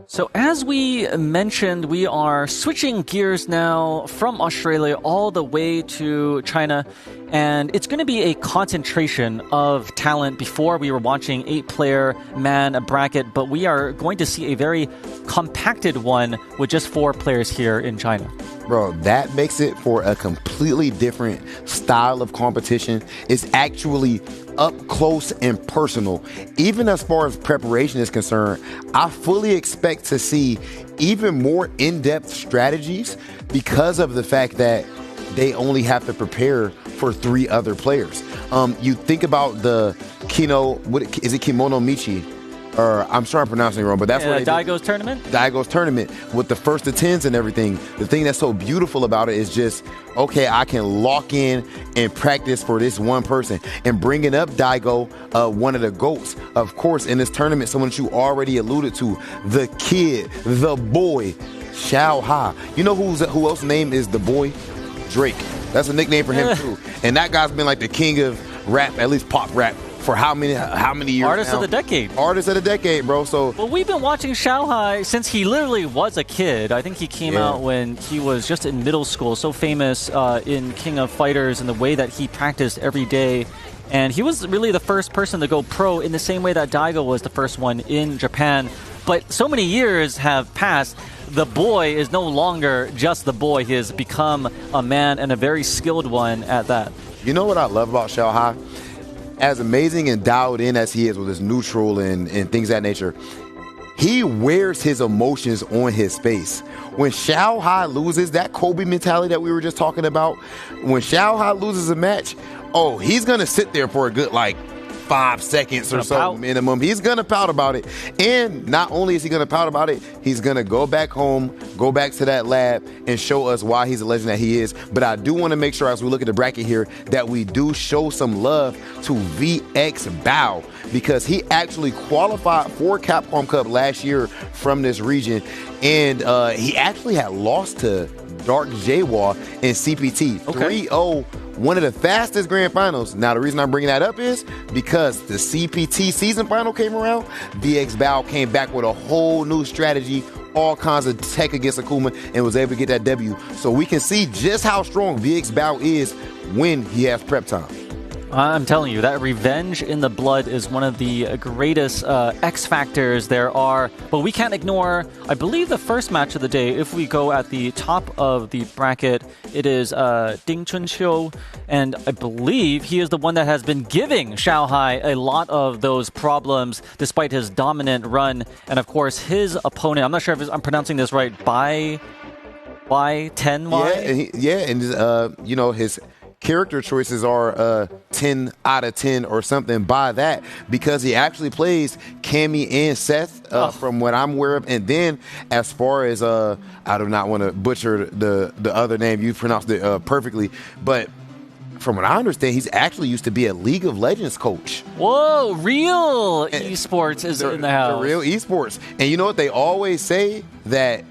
So as we mentioned, we are switching gears now from Australia all the way to China. And it's going to be a concentration of talent. Before we were watching 8-player man bracket, but we are going to see a very compacted one with just 4 players here in China. Bro, that makes it for a completely different style of competition. It's actually up close and personal. Even as far as preparation is concerned, I fully expect to see even more in-depth strategies because of the fact that they only have to prepare for 3 other players. You think about the is it Kimono Michi? Or I'm sure I'm pronouncing it wrong, but that's what Daigo's tournament? Daigo's tournament with the first to 10s and everything. The thing that's so beautiful about it is just, okay, I can lock in and practice for this one person. And bringing up Daigo, one of the GOATs, of course, in this tournament, someone that you already alluded to, the kid, the boy, Shanghai. You know who else's name is the boy? Drake. That's a nickname for him too. And that guy's been like the king of rap, at least pop rap, for how many years Artist now? of the decade. Artist of the decade, bro. So well, we've been watching Shanghai since he literally was a kid. I think he came out when he was just in middle school. So famous in King of Fighters and the way that he practiced every day. And he was really the first person to go pro in the same way that Daigo was the first one in Japan. But so many years have passed. The boy is no longer just the boy. He has become a man and a very skilled one at that. You know what I love about Shanghai? As amazing and dialed in as he is with his neutral and things of that nature, he wears his emotions on his face. When Shanghai loses, that Kobe mentality that we were just talking about, when Shanghai loses a match, he's going to sit there for a good, 5 seconds or so minimum. He's going to pout about it. And not only is he going to pout about it, he's going to go back home, go back to that lab, and show us why he's the legend that he is. But I do want to make sure as we look at the bracket here that we do show some love to VX Bao because he actually qualified for Capcom Cup last year from this region. And he actually had lost to Dark Jawa in CPT 3-0. One of the fastest grand finals. Now, the reason I'm bringing that up is because the CPT season final came around. VX Bao came back with a whole new strategy, all kinds of tech against Akuma, and was able to get that W. So we can see just how strong VX Bao is when he has prep time. I'm telling you, that revenge in the blood is one of the greatest X factors there are. But we can't ignore, I believe, the first match of the day. If we go at the top of the bracket, it is Ding Chunqiu. And I believe he is the one that has been giving Shanghai a lot of those problems despite his dominant run. And of course, his opponent, I'm not sure if I'm pronouncing this right, Bai 10Y? And his character choices are 10 out of 10 or something by that because he actually plays Cammy and Seth from what I'm aware of. And then as far as I do not want to butcher the other name, you pronounced it perfectly, but from what I understand, he's actually used to be a League of Legends coach. Whoa, real esports is in the house. The real esports. And you know what they always say? That,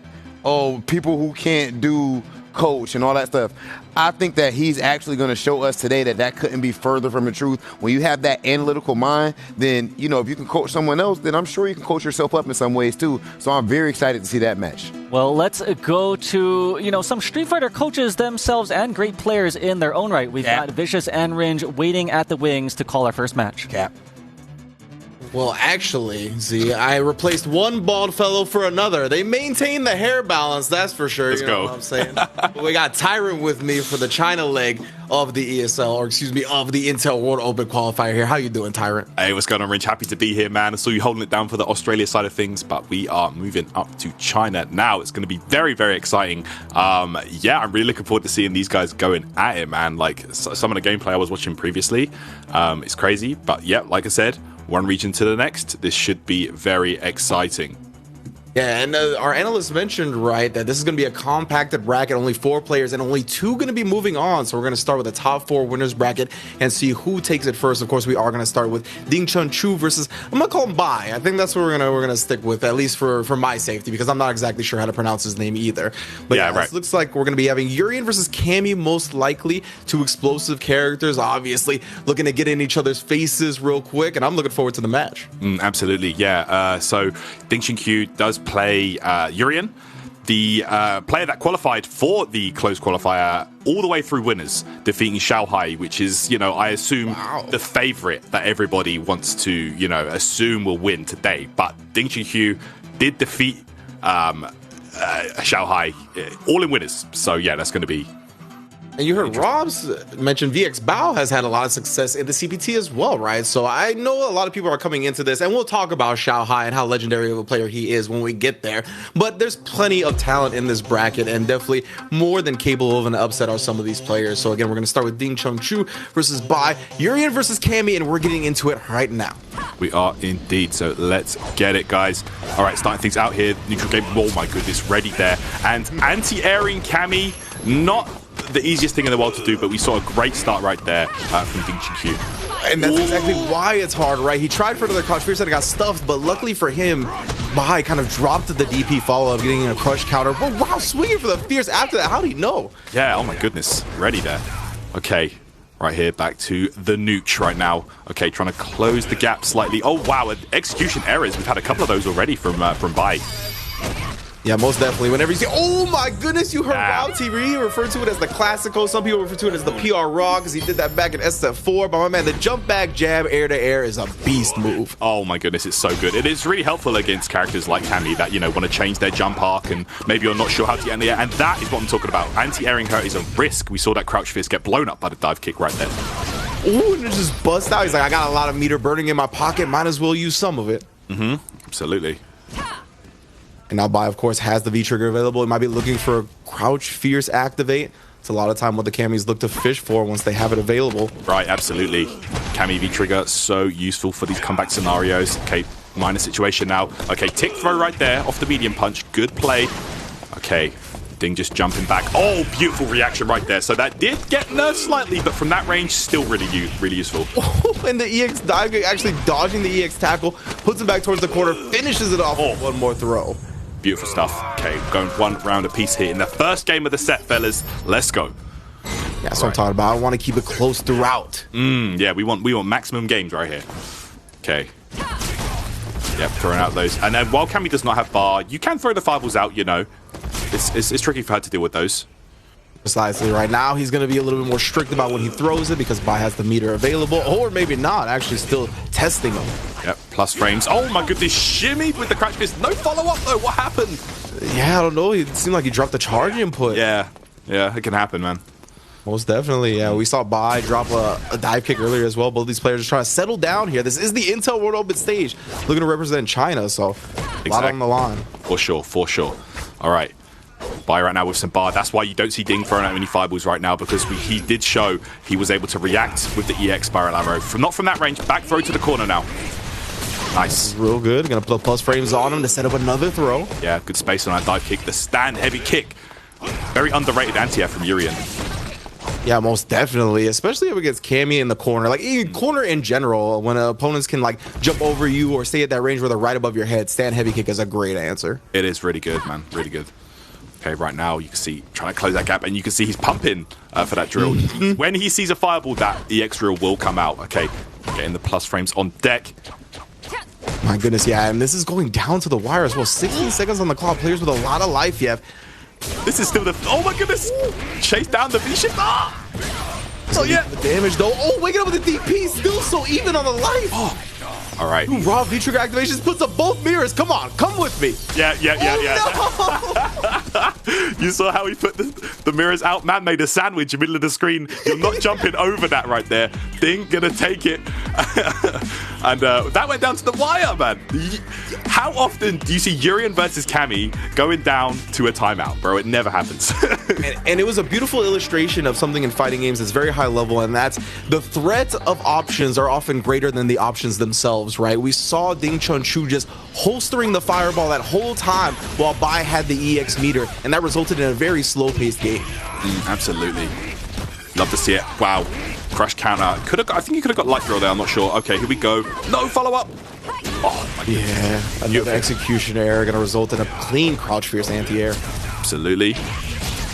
people who can't do coach and all that stuff. I think that he's actually going to show us today that couldn't be further from the truth. When you have that analytical mind, then, if you can coach someone else, then I'm sure you can coach yourself up in some ways too. So I'm very excited to see that match. Well, let's go to, some Street Fighter coaches themselves and great players in their own right. We've got Vicious and Ringe waiting at the wings to call our first match. Cap. Well, actually, Z, I replaced one bald fellow for another. They maintain the hair balance, that's for sure. Let's go. What I'm saying? We got Tyrant with me for the China leg of the ESL, of the Intel World Open qualifier here. How you doing, Tyrant? Hey, what's going on, Ringe? Happy to be here, man. I saw you holding it down for the Australia side of things, but we are moving up to China now. It's going to be very, very exciting. I'm really looking forward to seeing these guys going at it, man. Some of the gameplay I was watching previously, it's crazy. But like I said, one region to the next. This should be very exciting. Yeah, and our analyst mentioned, right, that this is going to be a compacted bracket, only 4 players, and only 2 going to be moving on. So we're going to start with the top 4 winners bracket and see who takes it first. Of course, we are going to start with Ding Chunqiu versus, I'm going to call him Bai. I think that's what we're going to stick with, at least for my safety, because I'm not exactly sure how to pronounce his name either. But right. It looks like we're going to be having Urian versus Cammy, most likely. 2 explosive characters, obviously, looking to get in each other's faces real quick, and I'm looking forward to the match. Absolutely, yeah. So Ding Chunqiu does play Urian, the player that qualified for the closed qualifier all the way through winners, defeating Shanghai, which is, you know, I assume the favorite that everybody wants to, you know, assume will win today. But Ding Chunhui did defeat Shanghai all in winners. So, yeah, that's going to be... And you heard Robs mention VX Bao has had a lot of success in the CPT as well, right? So I know a lot of people are coming into this, and we'll talk about Shanghai and how legendary of a player he is when we get there. But there's plenty of talent in this bracket, and definitely more than capable of an upset are some of these players. So again, we're going to start with Ding Chunhui versus Bai, Urian versus Cammy, and we're getting into it right now. We are indeed, so let's get it, guys. All right, starting things out here. Neutral game, oh my goodness, ready there. And anti-airing Cammy, not the easiest thing in the world to do, but we saw a great start right there from Ding Chunhui. And that's exactly why it's hard, right? He tried for another crouch fierce and got stuffed, but luckily for him, Bai kind of dropped the DP follow-up, getting a crush counter. But wow, swinging for the fierce after that. How did he know? Yeah, oh my goodness, ready there. Okay, right here, back to the Nooch right now. Okay, trying to close the gap slightly. Oh wow, execution errors. We've had a couple of those already from Bai. Yeah, most definitely. Whenever you see, oh my goodness, you heard Rob TV refer to it as the classical. Some people refer to it as the PR Raw because he did that back in SF4. But my man, the jump back jab air to air is a beast move. Oh my goodness, it's so good. It is really helpful against characters like Cammy that, you know, want to change their jump arc and maybe you're not sure how to get in the air. And that is what I'm talking about. Anti-airing her is a risk. We saw that crouch fist get blown up by the dive kick right there. Ooh, and it just bust out. He's like, I got a lot of meter burning in my pocket. Might as well use some of it. Mm-hmm. Absolutely. And now Bai, of course, has the V-trigger available. He might be looking for a crouch fierce activate. It's a lot of time what the Cammies look to fish for once they have it available. Right, absolutely. Cammy V-trigger, so useful for these comeback scenarios. Okay, minor situation now. Okay, tick throw right there off the medium punch. Good play. Okay, Ding just jumping back. Oh, beautiful reaction right there. So that did get nerfed slightly, but from that range, still really useful. And the EX dive actually dodging the EX tackle, puts him back towards the corner, finishes it off with one more throw. Beautiful stuff. Okay, going one round apiece here in the first game of the set, fellas. Let's go. Yeah, that's what I'm talking about. I want to keep it close throughout. Yeah, we want maximum games right here. Okay. Yep, throwing out those. And then while Cammy does not have bar, you can throw the fireballs out, you know. It's tricky for her to deal with those. Precisely. Right now, he's going to be a little bit more strict about when he throws it because Bai has the meter available, or maybe not, actually still testing him. Yep, plus frames. Oh my goodness, shimmy with the crouch fist. No follow-up though, what happened? Yeah, I don't know. It seemed like he dropped the charge input. Yeah, it can happen, man. Most definitely, yeah. We saw Bai drop a dive kick earlier as well. Both these players are trying to settle down here. This is the Intel World Open stage. Looking to represent China, so a lot on the line. For sure. All right. Bai right now with some bar. That's why you don't see Ding throwing out any fireballs right now, because he did show he was able to react with the EX spiral arrow. Not from that range, back throw to the corner now. Nice. Real good. Gonna put plus frames on him to set up another throw. Yeah, good space on that dive kick. The stand heavy kick. Very underrated anti-air from Urian. Yeah, most definitely, especially if it gets Cammy in the corner. Like, corner in general, when opponents can, like, jump over you or stay at that range where they're right above your head, stand heavy kick is a great answer. It is really good, man. Really good. Okay, right now you can see trying to close that gap, and you can see he's pumping for that drill. When he sees a fireball, that EX drill will come out. Okay, getting the plus frames on deck. My goodness, yeah, and this is going down to the wire as well. 16 seconds on the clock. Players with a lot of life, yeah. This is still the... Oh my goodness! Chase down the V-shift. Ah! Oh yeah! The damage though. Oh, waking up with the DP, still so even on the life. Oh. All right. Raw V-trigger activations puts up both mirrors. Come on, come with me. Yeah. No! You saw how he put the mirrors out? Man made a sandwich in the middle of the screen. You're not jumping over that right there. Ding gonna take it. And that went down to the wire, man. How often do you see Urian versus Cammy going down to a timeout, bro? It never happens. and it was a beautiful illustration of something in fighting games that's very high level, and that's the threat of options are often greater than the options themselves, right? We saw Ding Chunhui just holstering the fireball that whole time while Bai had the EX meter, and that resulted in a very slow-paced game. Absolutely. Love to see it. Wow. Crush counter. I think he could have got light throw there. I'm not sure. Okay, here we go. No follow-up. Oh, my goodness. Yeah. Another execution error going to result in a clean crouch fierce anti-air. Absolutely.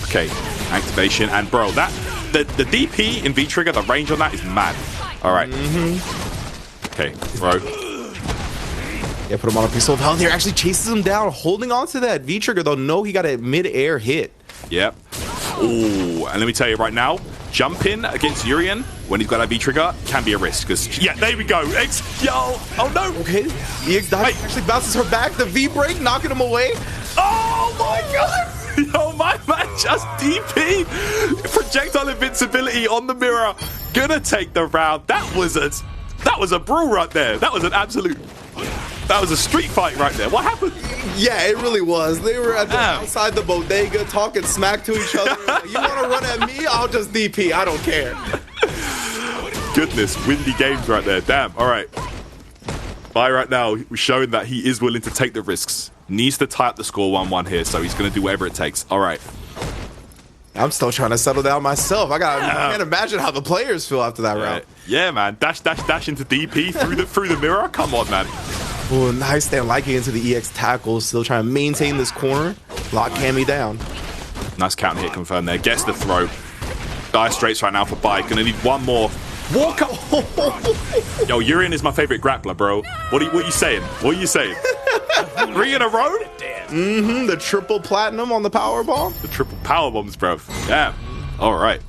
Okay. Activation. And, bro, the DP in V-Trigger, the range on that is mad. All right. Okay, throw. Yeah, put him on a piece of health here. Actually chases him down, holding on to that V-trigger, though. No, he got a mid-air hit. Yep. Ooh, and let me tell you right now, jumping against Urian when he's got that V-trigger can be a risk. Because, yeah, there we go. Oh, no. Okay, EX actually bounces her back. The V-break, knocking him away. Oh, my God. Yo, my man just DP. Projectile invincibility on the mirror. Gonna take the round. That was a brawl right there. That was a street fight right there. What happened? Yeah, it really was. They were outside the bodega talking smack to each other. Like, you want to run at me? I'll just DP. I don't care. Goodness, windy games right there. Damn. All right. Bye right now. We're showing that he is willing to take the risks. Needs to tie up the score 1-1 here, so he's going to do whatever it takes. All right. I'm still trying to settle down myself. I can't imagine how the players feel after that round. Yeah, man. Dash into DP through the mirror. Come on, man. Oh, nice stand liking into the EX tackle. Still trying to maintain this corner. Lock Cammy down. Nice counter hit confirmed there. Gets the throw. Dire straits right now for Bike. Gonna need one more. Walk up. Yo, Urian is my favorite grappler, bro. What are you saying? What are you saying? 3 in a row? Mm-hmm. The triple platinum on the power bomb. The triple power bombs, bro. Damn. All right.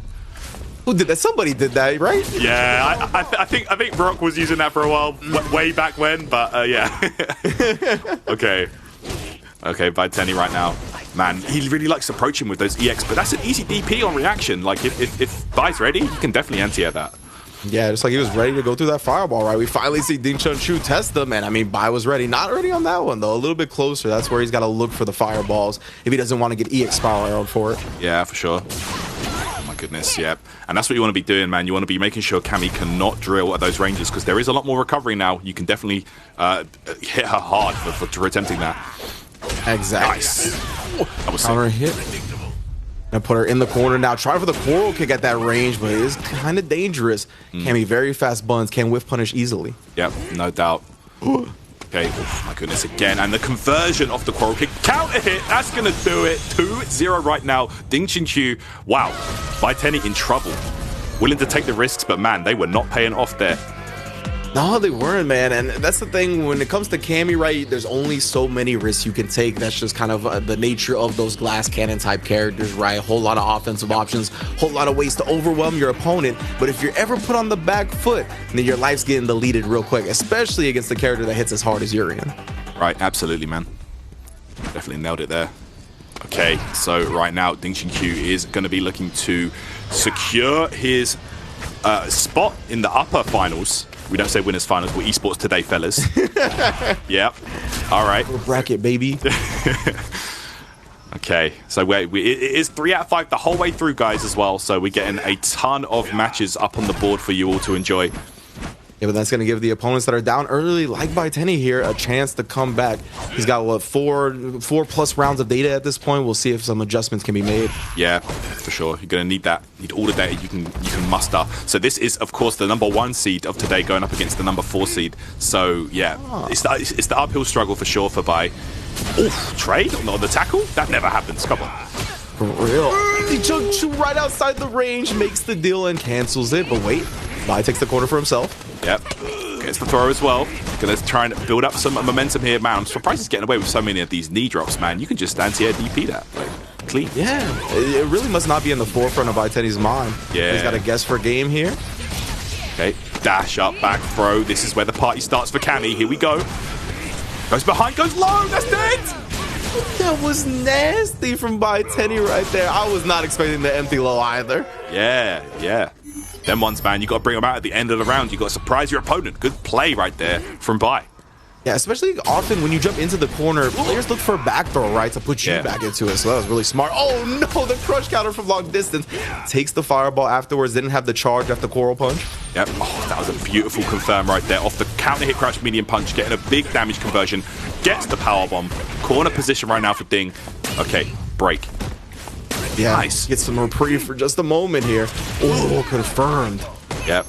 Who did that? Somebody did that, right? Yeah, I think Brock was using that for a while, way back when. But yeah. Okay, by Tenny right now. Man, he really likes approaching with those EX, but that's an easy DP on reaction. Like if Bai's ready, you can definitely anti-air that. Yeah, just like he was ready to go through that fireball, right? We finally see Ding Chun Chu test them, and I mean, Bai was ready. Not ready on that one, though. A little bit closer. That's where he's got to look for the fireballs if he doesn't want to get EX spiral arrowed for it. Yeah, for sure. Oh my goodness, yeah. And that's what you want to be doing, man. You want to be making sure Cammy cannot drill at those ranges, because there is a lot more recovery now. You can definitely hit her hard for attempting that. Exactly. Nice. That was counter hit. And put her in the corner now. Try for the coral kick at that range, but it is kind of dangerous. Cammy very fast buns, can whiff punish easily. Yep, no doubt. Okay, oh my goodness, again. And the conversion of the coral kick. Counter hit, that's going to do it. 2-0 right now. Ding Chun Chu. Wow. Bai Tenny in trouble. Willing to take the risks, but man, they were not paying off there. No, they weren't, man. And that's the thing. When it comes to Cammy, right, there's only so many risks you can take. That's just kind of the nature of those glass cannon type characters, right? A whole lot of offensive options, whole lot of ways to overwhelm your opponent. But if you're ever put on the back foot, then your life's getting deleted real quick, especially against the character that hits as hard as Urian. Right, absolutely, man. Definitely nailed it there. Okay, so right now, Ding Chun Chu is going to be looking to secure his spot in the upper finals. We don't say winners finals, we're esports today, fellas. Yep. All right. We're bracket, baby. Okay, so it is 3 out of 5 the whole way through, guys, as well. So we're getting a ton of matches up on the board for you all to enjoy. Yeah, but that's going to give the opponents that are down early, like Bai Tenny here, a chance to come back. He's got, what, four plus rounds of data at this point. We'll see if some adjustments can be made. Yeah, for sure. You're going to need that. Need all the data you can muster. So this is, of course, the number 1 seed of today going up against the number 4 seed. So, yeah, it's the uphill struggle for sure for Bai. Oof, trade on the tackle? That never happens. Come on. For real. He Chu right outside the range, makes the deal and cancels it. But wait, Bai takes the corner for himself. Yep. Gets the throw as well. Gonna try and build up some momentum here, man. I'm surprised he's getting away with so many of these knee drops, man. You can just anti-air DP that. Like, clean. Yeah. It really must not be in the forefront of Bai Tenny's mind. Yeah. He's got a guess for game here. Okay. Dash up, back throw. This is where the party starts for Cammy. Here we go. Goes behind, goes low. That's it. That was nasty from Bai Tenny right there. I was not expecting the empty low either. Yeah, yeah. Them ones, man, you got to bring them out at the end of the round. You got to surprise your opponent. Good play right there from Bai. Yeah, especially often when you jump into the corner, players look for a back throw, right, to put you back into it. So that was really smart. Oh, no, the crush counter from long distance. Takes the fireball afterwards. Didn't have the charge after coral punch. Yep. Oh, that was a beautiful confirm right there. Off the counter hit crouch medium punch, getting a big damage conversion. Gets the power bomb. Corner position right now for Ding. Okay, break. Yeah, nice. Get some reprieve for just a moment here. Oh, confirmed. Yep.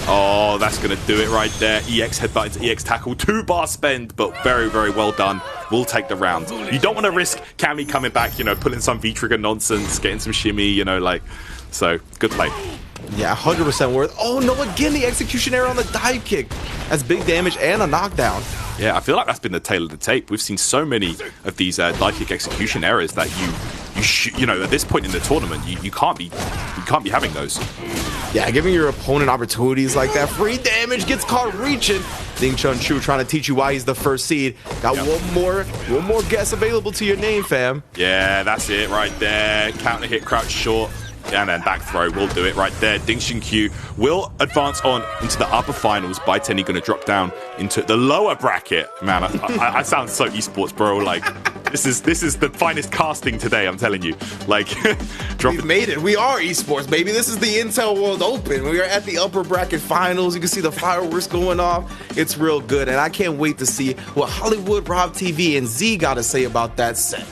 Oh, that's going to do it right there. EX headbutt into EX tackle. 2-bar spend, but very, very well done. We'll take the round. You don't want to risk Cammy coming back, you know, pulling some V-trigger nonsense, getting some shimmy, you know, like... So, good play. Yeah, 100% worth. Oh no, again, the execution error on the dive kick. That's big damage and a knockdown. Yeah, I feel like that's been the tail of the tape. We've seen so many of these dive kick execution errors that you know, at this point in the tournament, you can't be having those. Yeah, giving your opponent opportunities like that. Free damage, gets caught reaching. Ding Chun Chu trying to teach you why he's the first seed. Got one more guess available to your name, fam. Yeah, that's it right there. Counter hit, crouch short. And then back throw will do it right there. Ding Chun Q will advance on into the upper finals. Bai Tenny going to drop down into the lower bracket. Man, I sound so esports, bro. Like, this is the finest casting today, I'm telling you. Like, we've made it. We are esports, baby. This is the Intel World Open. We are at the upper bracket finals. You can see the fireworks going off. It's real good. And I can't wait to see what Hollywood, Rob TV, and Z got to say about that set.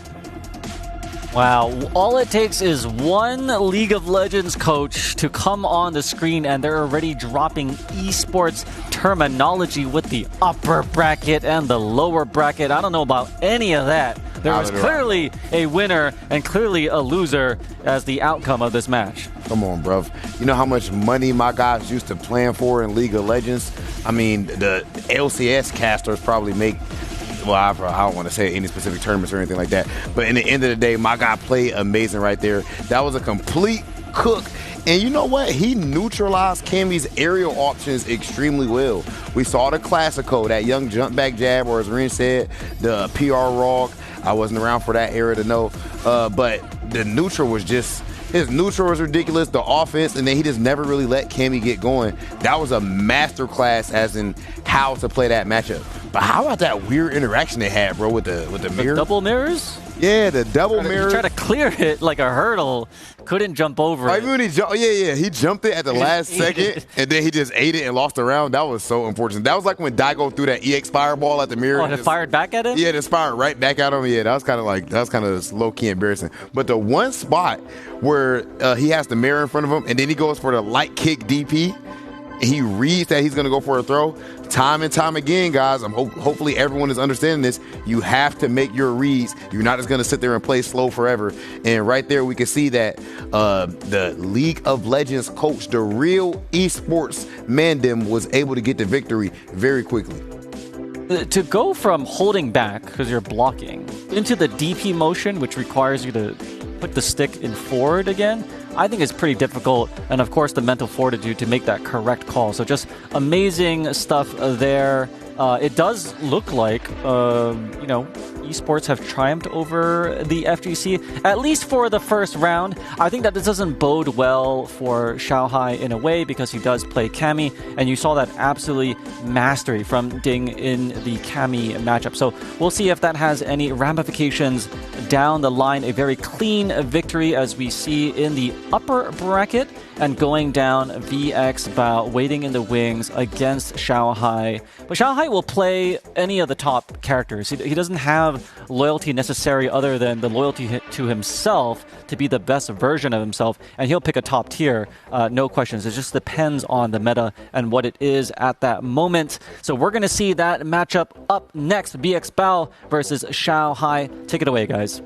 Wow, all it takes is one League of Legends coach to come on the screen and they're already dropping esports terminology with the upper bracket and the lower bracket. I don't know about any of that. There was clearly a winner and clearly a loser as the outcome of this match. Come on, bruv. You know how much money my guys used to plan for in League of Legends? I mean, the LCS casters probably make... Well, I don't want to say any specific tournaments or anything like that. But in the end of the day, my guy played amazing right there. That was a complete cook. And you know what? He neutralized Cammy's aerial options extremely well. We saw the Classico, that young jump back jab, or as Rin said, the PR Rog. I wasn't around for that era to know. But the neutral was just... His neutral was ridiculous, the offense, and then he just never really let Cammy get going. That was a masterclass as in how to play that matchup. But how about that weird interaction they had, bro, with the mirror? Double mirrors? Yeah, the double mirror. He tried to clear it like a hurdle. Couldn't jump over it. When he he jumped it at the last second, and then he just ate it and lost the round. That was so unfortunate. That was like when Daigo threw that EX fireball at the mirror. Oh, and it fired back at him? Yeah, it fired right back at him. Yeah, that was kind of low-key embarrassing. But the one spot where he has the mirror in front of him, and then he goes for the light kick DP, and he reads that he's going to go for a throw. Time and time again, guys, hopefully everyone is understanding this. You have to make your reads. You're not just going to sit there and play slow forever. And right there, we can see that the League of Legends coach, the real esports Mandem, was able to get the victory very quickly. To go from holding back, because you're blocking, into the DP motion, which requires you to put the stick in forward again, I think it's pretty difficult, and of course the mental fortitude to make that correct call. So just amazing stuff there. It does look like, esports have triumphed over the FGC, at least for the first round. I think that this doesn't bode well for Shanghai in a way because he does play Cammy, and you saw that absolutely mastery from Ding in the Cammy matchup. So we'll see if that has any ramifications down the line. A very clean victory as we see in the upper bracket, and going down VX Bao waiting in the wings against Shanghai. But Shanghai will play any of the top characters. He doesn't have loyalty necessary other than the loyalty to himself to be the best version of himself, and he'll pick a top tier, no questions. It just depends on the meta and what it is at that moment. So we're going to see that matchup up next, VX Bao versus Shanghai. Take it away, guys.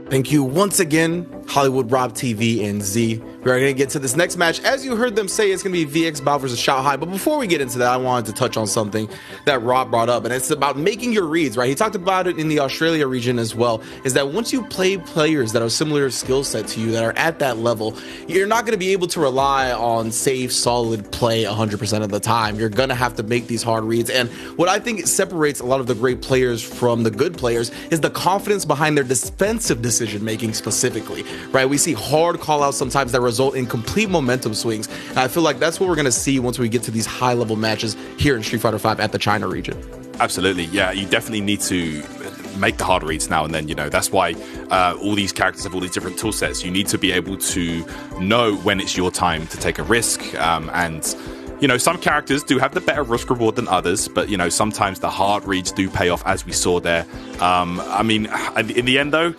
Thank you once again, Hollywood, Rob TV, and Z. We are going to get to this next match. As you heard them say, it's going to be VX Bao versus Shanghai. But before we get into that, I wanted to touch on something that Rob brought up, and it's about making your reads, right? He talked about it in the Australia region as well, is that once you play players that are similar skill set to you, that are at that level, you're not going to be able to rely on safe, solid play 100% of the time. You're going to have to make these hard reads. And what I think separates a lot of the great players from the good players is the confidence behind their defensive decision-making specifically, right? We see hard call-outs sometimes that result in complete momentum swings. And I feel like that's what we're going to see once we get to these high-level matches here in Street Fighter V at the China region. Absolutely, yeah. You definitely need to make the hard reads now and then. That's why all these characters have all these different tool sets. You need to be able to know when it's your time to take a risk, and some characters do have the better risk reward than others, but sometimes the hard reads do pay off, as we saw there. In the end though,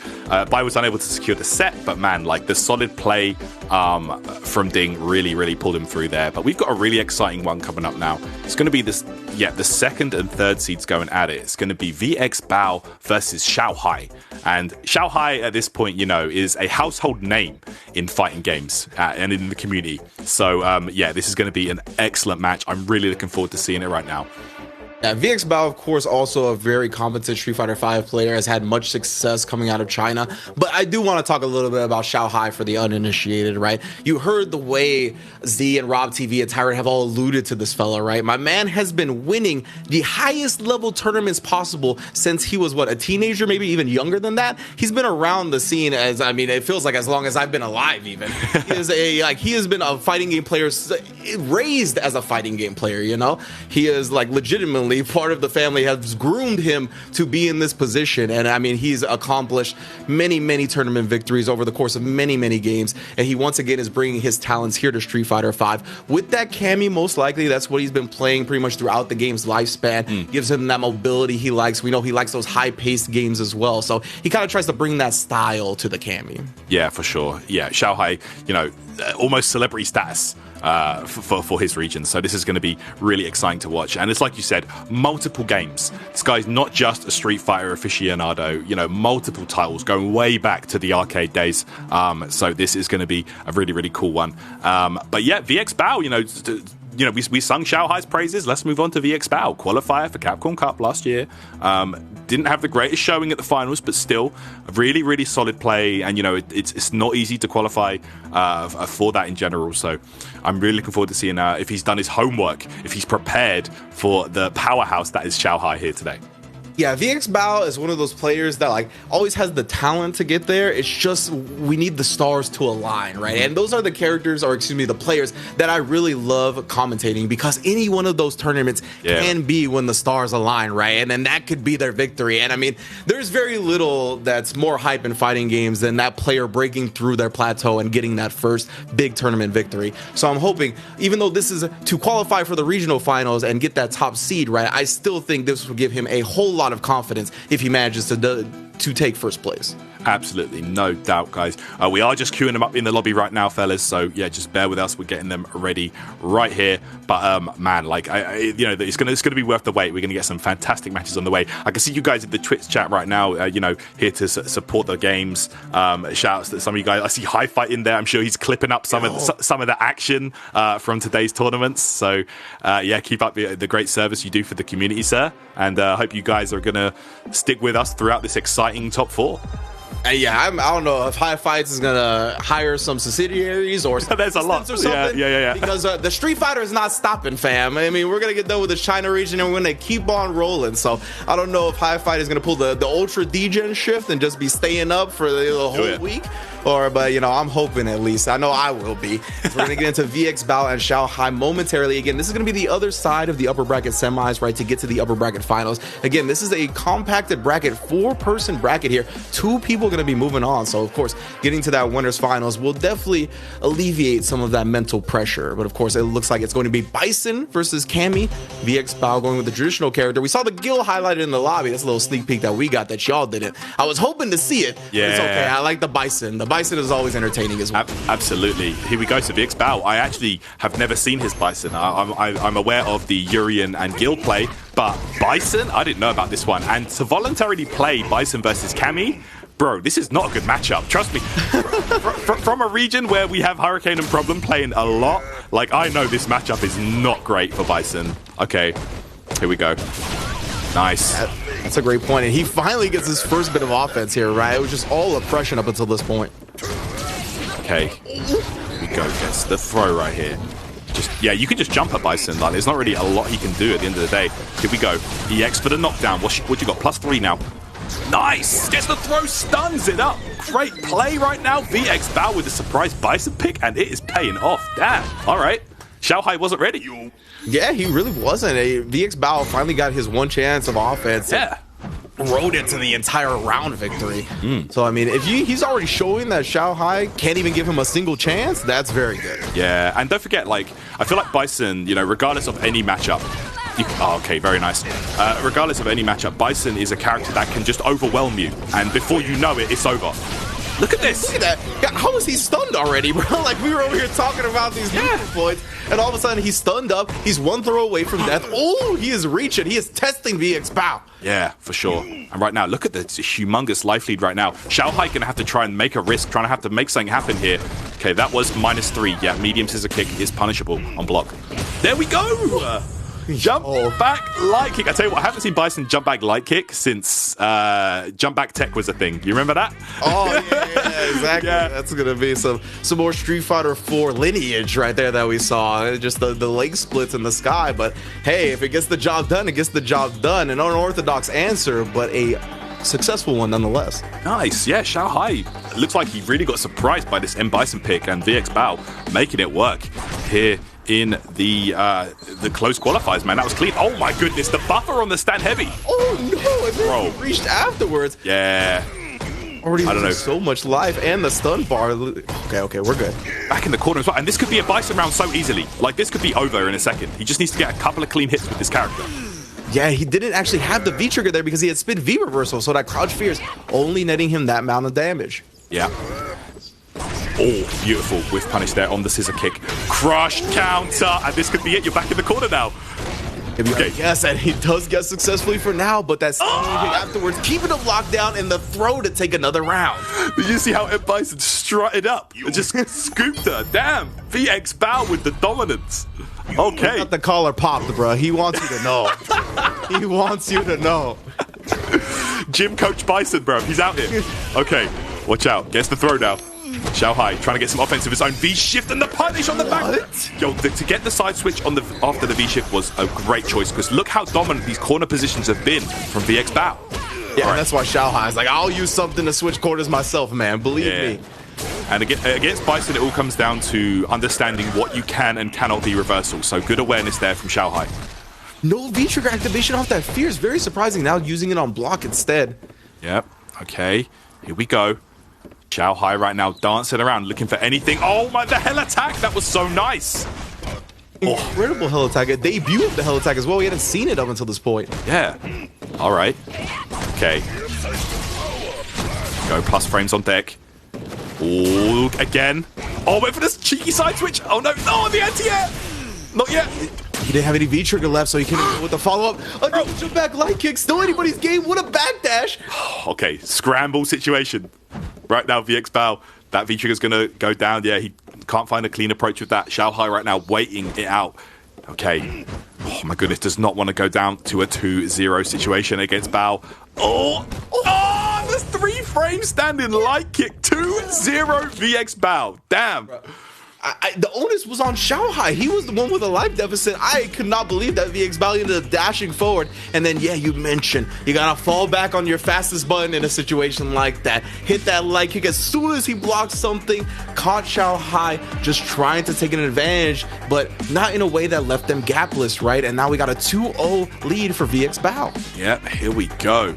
Bai was unable to secure the set, but man, like the solid play from Ding really pulled him through there. But we've got a really exciting one coming up now. It's going to be the second and third seeds going at it. It's going to be VX Bao versus Shanghai. And Shanghai at this point, you know, is a household name in fighting games and in the community. So, yeah, this is going to be an excellent match. I'm really looking forward to seeing it right now. Yeah, VX Bao, of course, also a very competent Street Fighter V player, has had much success coming out of China. But I do want to talk a little bit about Shanghai for the uninitiated, right? You heard the way Z and Rob TV and Tyrant have all alluded to this fella, right? My man has been winning the highest level tournaments possible since he was, what, a teenager, maybe even younger than that? He's been around the scene as, I mean, it feels like as long as I've been alive, even. He has been a fighting game player, raised as a fighting game player, you know? He is, like, legitimately part of the family, has groomed him to be in this position. And I mean, he's accomplished many tournament victories over the course of many games. And he once again is bringing his talents here to Street Fighter V. With that Cammy, most likely, that's what he's been playing pretty much throughout the game's lifespan. Gives him that mobility he likes. We know he likes those high-paced games as well. So he kind of tries to bring that style to the Cammy. Yeah, for sure. Yeah, Shanghai, you know, almost celebrity status for his region. So this is going to be really exciting to watch. And it's like you said, multiple games. This guy's not just a Street Fighter aficionado, you know, multiple titles going way back to the arcade days. So this is going to be a really cool one. But yeah, VX Bao, you know, we sung Shanghai's praises. Let's move on to VX Bao, qualifier for Capcom Cup last year. Didn't have the greatest showing at the finals, but still a really solid play. And, you know, it's not easy to qualify for that in general. So I'm really looking forward to seeing if he's done his homework, if he's prepared for the powerhouse that is Shanghai here today. Yeah, VX Bao is one of those players that like always has the talent to get there. It's just we need the stars to align, right? And those are the characters, or excuse me, the players that I really love commentating, because any one of those tournaments can be when the stars align, right? And then that could be their victory. And I mean, there's very little that's more hype in fighting games than that player breaking through their plateau and getting that first big tournament victory. So I'm hoping, even though this is to qualify for the regional finals and get that top seed, right, I still think this will give him a whole lot of confidence if he manages to take first place. Absolutely, no doubt, guys. We are just queuing them up in the lobby right now, fellas. So yeah, just bear with us. We're getting them ready right here. But man, like you know, it's gonna be worth the wait. We're gonna get some fantastic matches on the way. I can see you guys in the Twitch chat right now. You know, here to support the games. Shout outs to some of you guys. I see High Fight in there. I'm sure he's clipping up some of the action from today's tournaments. So yeah, keep up the great service you do for the community, sir. And I hope you guys are gonna stick with us throughout this exciting top four. Yeah, I don't know if High Fights is gonna hire some subsidiaries or some there's a lot or something. Yeah. Because the Street Fighter is not stopping, fam. I mean, we're gonna get done with the China region and we're gonna keep on rolling. So I don't know if High Fight is gonna pull the Ultra Degen shift and just be staying up for the whole week. But you know, I'm hoping at least. I know I will be. We're gonna get into VX Bao and Shanghai momentarily. Again, this is gonna be the other side of the upper bracket semis, right? To get to the upper bracket finals. Again, this is a compacted bracket, 4-person bracket here. 2 people going to be moving on. So, of course, getting to that winners finals will definitely alleviate some of that mental pressure. But, of course, it looks like it's going to be Bison versus Cammy. VX Bao going with the traditional character. We saw the Gil highlighted in the lobby. That's a little sneak peek that we got that y'all didn't. I was hoping to see it. Yeah. But it's okay. I like the Bison. The Bison is always entertaining as well. Absolutely. Here we go to VX Bao. I actually have never seen his Bison. I'm aware of the Urian and Gil play, but Bison, I didn't know about this one. And to voluntarily play Bison versus Cammy, bro, this is not a good matchup. Trust me. From a region where we have Hurricane and Problem playing a lot, like, I know this matchup is not great for Bison. Okay, here we go. Nice. That's a great point. And he finally gets his first bit of offense here, right? It was just all oppression up until this point. Okay, here we go. Gets the throw right here. Yeah, you can just jump at Bison. Like, there's not really a lot he can do at the end of the day. Here we go. EX for the knockdown. What you got? +3 now. Nice! Gets the throw, stuns it up. Great play right now. VX Bao with the surprise Bison pick, and it is paying off. Damn. All right. Shanghai wasn't ready. Yeah, he really wasn't. VX Bao finally got his one chance of offense. Yeah. Rode it to the entire round victory. So, I mean, if he's already showing that Shanghai can't even give him a single chance, that's very good. Yeah, and don't forget, like, I feel like Bison, you know, regardless of any matchup, okay, very nice. Regardless of any matchup, Bison is a character that can just overwhelm you, and before you know it, it's over. Look at this. Look at that. Yeah, how is he stunned already, bro? Like, we were over here talking about these neutral points, and all of a sudden he's stunned up. He's one throw away from death. Oh, he is reaching. He is testing VXPOW. Yeah, for sure. And right now, look at the humongous life lead right now. Shanghai going to have to try and make a risk, trying to have to make something happen here. Okay, that was -3. Yeah, medium scissor kick is punishable on block. There we go. Jump back light kick. I tell you what, I haven't seen Bison jump back light kick since jump back tech was a thing. You remember that? Oh, yeah, exactly. Yeah. That's going to be some more Street Fighter 4 lineage right there that we saw. Just the leg splits in the sky. But hey, if it gets the job done, it gets the job done. An unorthodox answer, but a successful one nonetheless. Nice. Yeah, Shanghai looks like he really got surprised by this M Bison pick, and VXPOW making it work here in the close qualifiers, man. That was clean. Oh my goodness, the buffer on the stand heavy. Oh no, and then he reached afterwards. Yeah. Already losing so much life, and the stun bar. Okay, we're good. Back in the corner as well, and this could be a Bison round so easily. Like, this could be over in a second. He just needs to get a couple of clean hits with this character. Yeah, he didn't actually have the V-trigger there because he had spin V reversal, so that crouch fear is only netting him that amount of damage. Yeah. Oh, beautiful whiff punish there on the scissor kick. Crushed counter, and this could be it. You're back in the corner now. Okay. Yes, and he does get successfully for now, but that's afterwards, keeping him locked down in the throw to take another round. Did you see how Ed Bison strutted up and just scooped her? Damn, VXPOW with the dominance. Okay. Got the collar popped, bro. He wants you to know. He wants you to know. Gym coach Bison, bro. He's out here. Okay, watch out. Gets the throw now. Shanghai trying to get some offense of his own. V-shift and the punish on the back. Yo, to get the side switch on after the V-shift was a great choice, because look how dominant these corner positions have been from VXPOW. Yeah, and that's why Shanghai's like, I'll use something to switch corners myself, man. Believe me. And against Bison, it all comes down to understanding what you can and cannot be reversal. So good awareness there from Shanghai. No V-trigger activation off that fear is very surprising. Now using it on block instead. Yep. Okay. Here we go. Shanghai right now dancing around, looking for anything. Oh my, the hell attack. That was so nice. Incredible hell attack. A debut of the hell attack as well. We hadn't seen it up until this point. Yeah. All right. Okay. Go plus frames on deck. Oh, again. Oh, wait for this cheeky side switch. Oh, no. No, the anti-air. Not yet. He didn't have any V-trigger left, so he couldn't go with the follow-up. A jump back light kick. Still anybody's game. What a backdash. Okay, scramble situation. Right now, VXPOW, that V-trigger's going to go down. Yeah, he can't find a clean approach with that. Shanghai right now waiting it out. Okay. Oh, my goodness. Does not want to go down to a 2-0 situation against Bao. Oh, the 3-frame standing light kick. 2-0 VXPOW. Damn. The onus was on Shanghai. He was the one with a life deficit. I could not believe that VXPOW ended up dashing forward. And then, yeah, you mentioned you gotta fall back on your fastest button in a situation like that. Hit that light kick as soon as he blocked something. Caught Shanghai just trying to take an advantage, but not in a way that left them gapless, right? And now we got a 2-0 lead for VXPOW. Yep, here we go.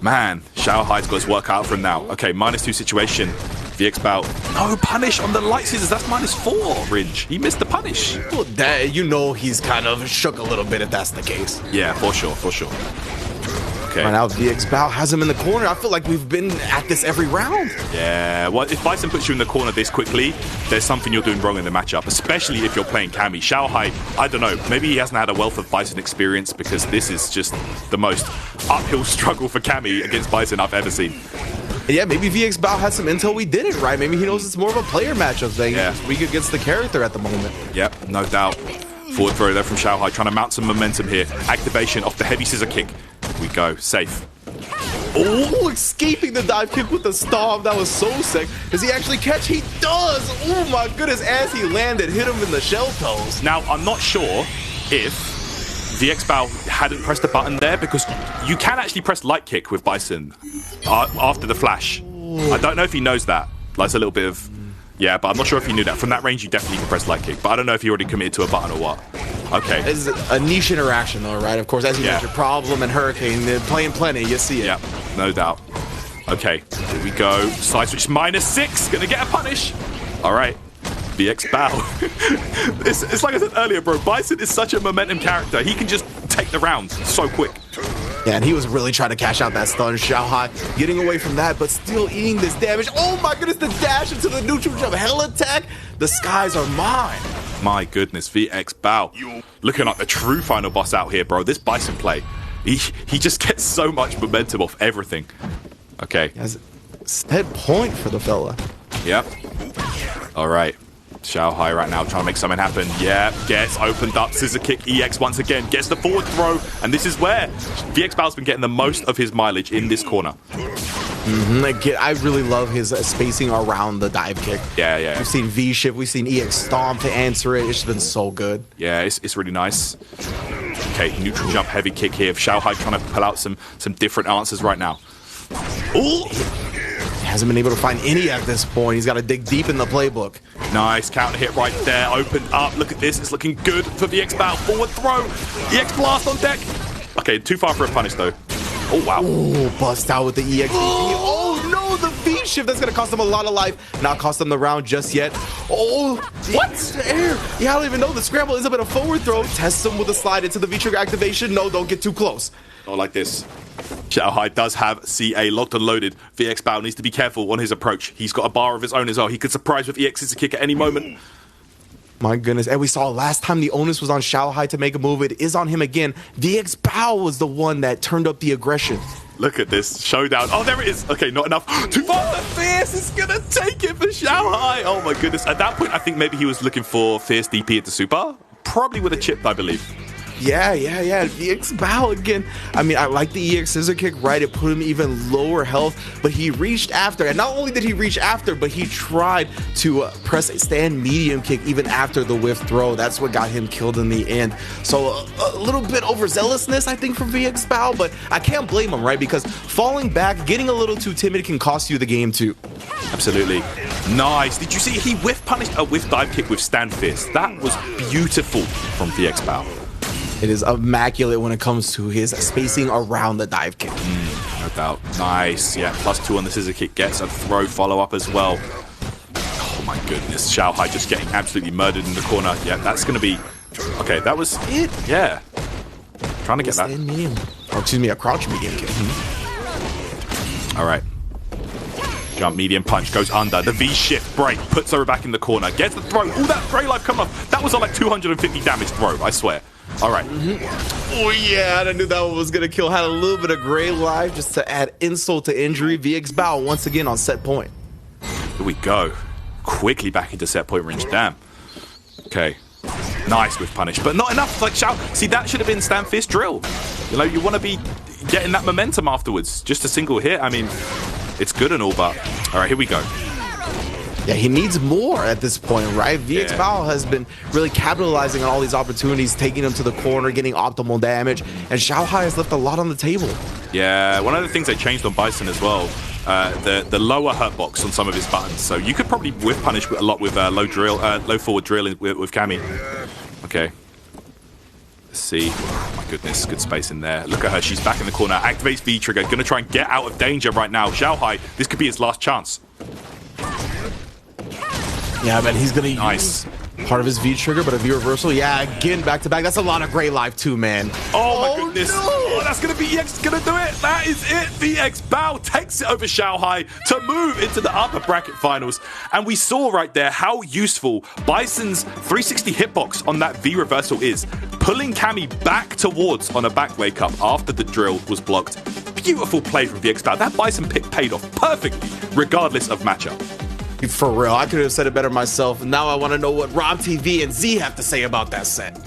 Man, Shanghai's got his work out for him now. Okay, -2 situation. VXPOW. No punish on the light scissors. That's -4, Ridge. He missed the punish. Well, you know he's kind of shook a little bit if that's the case. Yeah, for sure. Okay. Right now, VXPOW has him in the corner. I feel like we've been at this every round. Yeah, well, if Bison puts you in the corner this quickly, there's something you're doing wrong in the matchup, especially if you're playing Cammy. Shanghai, I don't know, maybe he hasn't had a wealth of Bison experience, because this is just the most uphill struggle for Cammy against Bison I've ever seen. Yeah, maybe VXPOW had some intel we didn't, right? Maybe he knows it's more of a player matchup thing. Yeah. He's weak against the character at the moment. Yep, no doubt. Forward throw there from Shanghai, trying to mount some momentum here. Activation off the heavy scissor kick. We go, safe. Oh, escaping the dive kick with the stomp. That was so sick. Does he actually catch? He does! Oh my goodness, as he landed, hit him in the shell toes. Now, I'm not sure if VXPOW hadn't pressed the button there, because you can actually press light kick with Bison after the flash. I don't know if he knows that. Like, it's a little bit of... Yeah, but I'm not sure if he knew that. From that range, you definitely can press light kick, but I don't know if he already committed to a button or what. Okay. It's a niche interaction, though, right? Of course, as you mentioned, Problem and Hurricane, they're playing plenty. You see it. Yeah, no doubt. Okay, here we go. Side switch -6. Gonna get a punish. All right. VXPOW. it's like I said earlier, bro. Bison is such a momentum character. He can just take the round so quick. Yeah, and he was really trying to cash out that stun. Shanghai getting away from that, but still eating this damage. Oh my goodness, the dash into the neutral jump. Hell attack. The skies are mine. My goodness, VX Bao. Looking like the true final boss out here, bro. This Bison play, he just gets so much momentum off everything. Okay. Set point for the fella. Yep. All right. Shanghai right now trying to make something happen. Yeah, gets opened up. Scissor kick. EX once again gets the forward throw. And this is where VX Bao's been getting the most of his mileage in this corner. I really love his spacing around the dive kick. Yeah. We've seen V-shift. We've seen EX stomp to answer it. It's been so good. Yeah, it's really nice. Okay, neutral jump, heavy kick here. Shanghai trying to pull out some different answers right now. Ooh! Hasn't been able to find any at this point. He's got to dig deep in the playbook. Nice counter hit right there. Opened up. Look at this. It's looking good for VX Bao. Forward throw. EX blast on deck. Okay, too far for a punish though. Oh, wow. Oh, bust out with the EX. Oh, no, the V-shift. That's going to cost him a lot of life. Not cost him the round just yet. Oh, what? The air. Yeah, I don't even know. The scramble ends up in a forward throw. Tests him with a slide into the V-trigger activation. No, don't get too close. Not like this. Shanghai does have CA locked and loaded. VX Bao needs to be careful on his approach. He's got a bar of his own as well. He could surprise with EX's kick at any moment. My goodness. And we saw last time the onus was on Shanghai to make a move. It is on him again. VX Bao was the one that turned up the aggression. Look at this showdown. Oh, there it is. Okay, not enough. Too far. The Fierce is going to take it for Shanghai. Oh, my goodness. At that point, I think maybe he was looking for Fierce DP at the super. Probably with a chip, I believe. Yeah. VX Bao again. I mean, I like the EX scissor kick, right? It put him even lower health, but he reached after. And not only did he reach after, but he tried to press a stand medium kick even after the whiff throw. That's what got him killed in the end. So a little bit overzealousness, I think, from VX Bao, but I can't blame him, right? Because falling back, getting a little too timid can cost you the game too. Absolutely. Nice. Did you see he whiff punished a whiff dive kick with stand fist? That was beautiful from VX Bao. It is immaculate when it comes to his spacing around the dive kick. No doubt. Nice. Yeah, +2 on the scissor kick. Gets a throw follow-up as well. Oh my goodness. Shanghai just getting absolutely murdered in the corner. Yeah, that's going to be... Okay, that was it. Yeah. Trying to get that. Medium. Or excuse me, a crouch medium kick. All right. Jump medium punch goes under. The V-shift break puts her back in the corner. Gets the throw. All that Grey Life coming off. That was a like 250 damage throw, I swear. All right. Oh, yeah, I knew that one was going to kill. Had a little bit of Grey Life just to add insult to injury. VX Bao once again on set point. Here we go. Quickly back into set point range. Damn. Okay. Nice with punish, but not enough. Like, see, that should have been stand fist drill. You know, you want to be getting that momentum afterwards. Just a single hit. I mean, it's good and all, but all right, here we go. Yeah, he needs more at this point, right? VX Bao has been really capitalizing on all these opportunities, taking them to the corner, getting optimal damage, and Shanghai has left a lot on the table. Yeah, one of the things they changed on Bison as well, the lower hurt box on some of his buttons. So you could probably whiff punish a lot with low forward drill with Cammy. Okay. Let's see. Oh my goodness, good space in there. Look at her, she's back in the corner. Activates V-trigger, gonna try and get out of danger right now. Shanghai, this could be his last chance. Yeah, but he's gonna use part of his V-trigger, but a V-reversal. Yeah, again, back-to-back. That's a lot of Grey Life too, man. Oh my goodness. No. Oh, that's gonna be EX gonna do it. That is it. VX Bao takes it over Shanghai to move into the upper bracket finals. And we saw right there how useful Bison's 360 hitbox on that V-reversal is. Pulling Cammy back towards on a back wake up after the drill was blocked. Beautiful play from VX Bao. That Bison pick paid off perfectly, regardless of matchup. For real, I could have said it better myself. Now I want to know what RAMCPU and Z have to say about that set.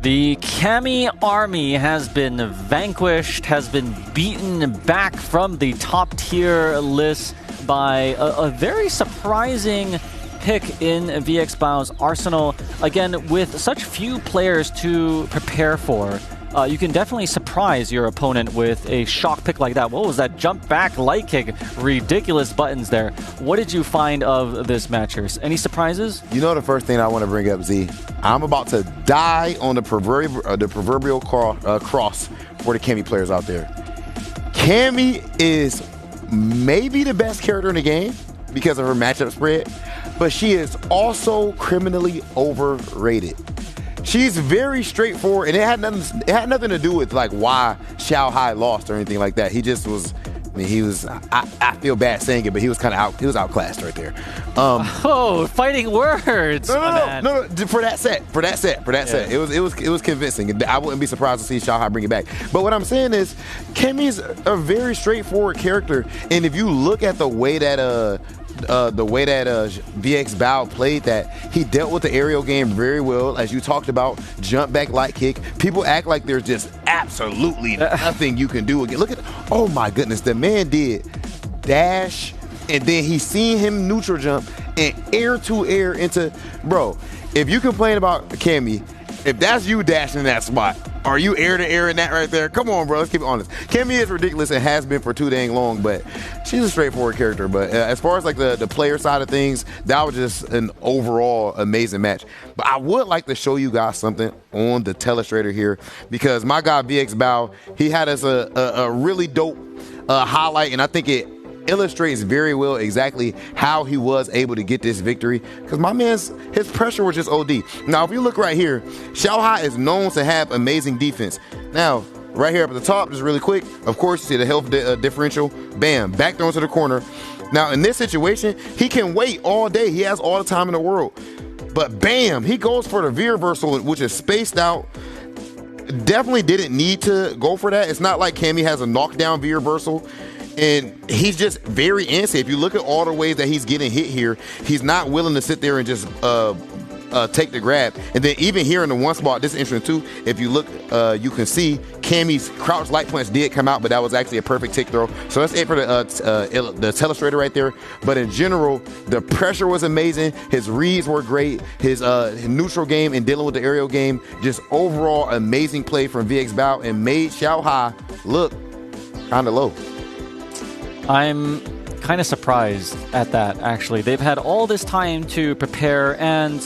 The Cammy army has been vanquished, has been beaten back from the top tier list by a very surprising pick in VX Bao's arsenal. Again, with such few players to prepare for, you can definitely surprise your opponent with a shock pick like that. What was that jump back light kick? Ridiculous buttons there. What did you find of this matchers? Any surprises? You know the first thing I want to bring up, Z? I'm about to die on the proverbial cross for the Cammy players out there. Cammy is maybe the best character in the game because of her matchup spread, but she is also criminally overrated. she's very straightforward, and it had nothing to do with like why Shanghai lost or anything like that. He just was. I mean, he was. I feel bad saying it, but he was kind of out. He was outclassed right there. Fighting words. No. For that set. It was convincing. I wouldn't be surprised to see Shanghai bring it back. But what I'm saying is, Kemi's a very straightforward character, and if you look at the way that VX Bao played that, he dealt with the aerial game very well, as you talked about, jump back light kick. People act like there's just absolutely nothing you can do again. Look at, oh my goodness, the man did dash, and then he seen him neutral jump and air to air into, bro, if you complain about Kemi, if that's you dashing in that spot, are you air to air in that right there? Come on, bro. Let's keep it honest. Kemi is ridiculous and has been for too dang long, but she's a straightforward character. But as far as like the player side of things, that was just an overall amazing match. But I would like to show you guys something on the telestrator here, because my guy VX Bao, he had us a really dope highlight, and I think it illustrates very well exactly how he was able to get this victory, because my man's his pressure was just OD. Now, if you look right here, Shanghai is known to have amazing defense. Now, right here up at the top, just really quick, of course, you see the health differential. Bam, back thrown to the corner. Now, in this situation, he can wait all day. He has all the time in the world. But bam, he goes for the V reversal, which is spaced out. Definitely didn't need to go for that. It's not like Kemi has a knockdown V reversal. And he's just very antsy. If you look at all the ways that he's getting hit here, he's not willing to sit there and just take the grab. And then even here in the one spot, this is interesting too. If you look, you can see Kami's crouch light punch did come out, but that was actually a perfect tick throw. So that's it for the telestrator right there. But in general, the pressure was amazing. His reads were great. His neutral game and dealing with the aerial game, just overall amazing play from VX Bao, and made Shanghai look kind of low. I'm kind of surprised at that, actually. They've had all this time to prepare, and,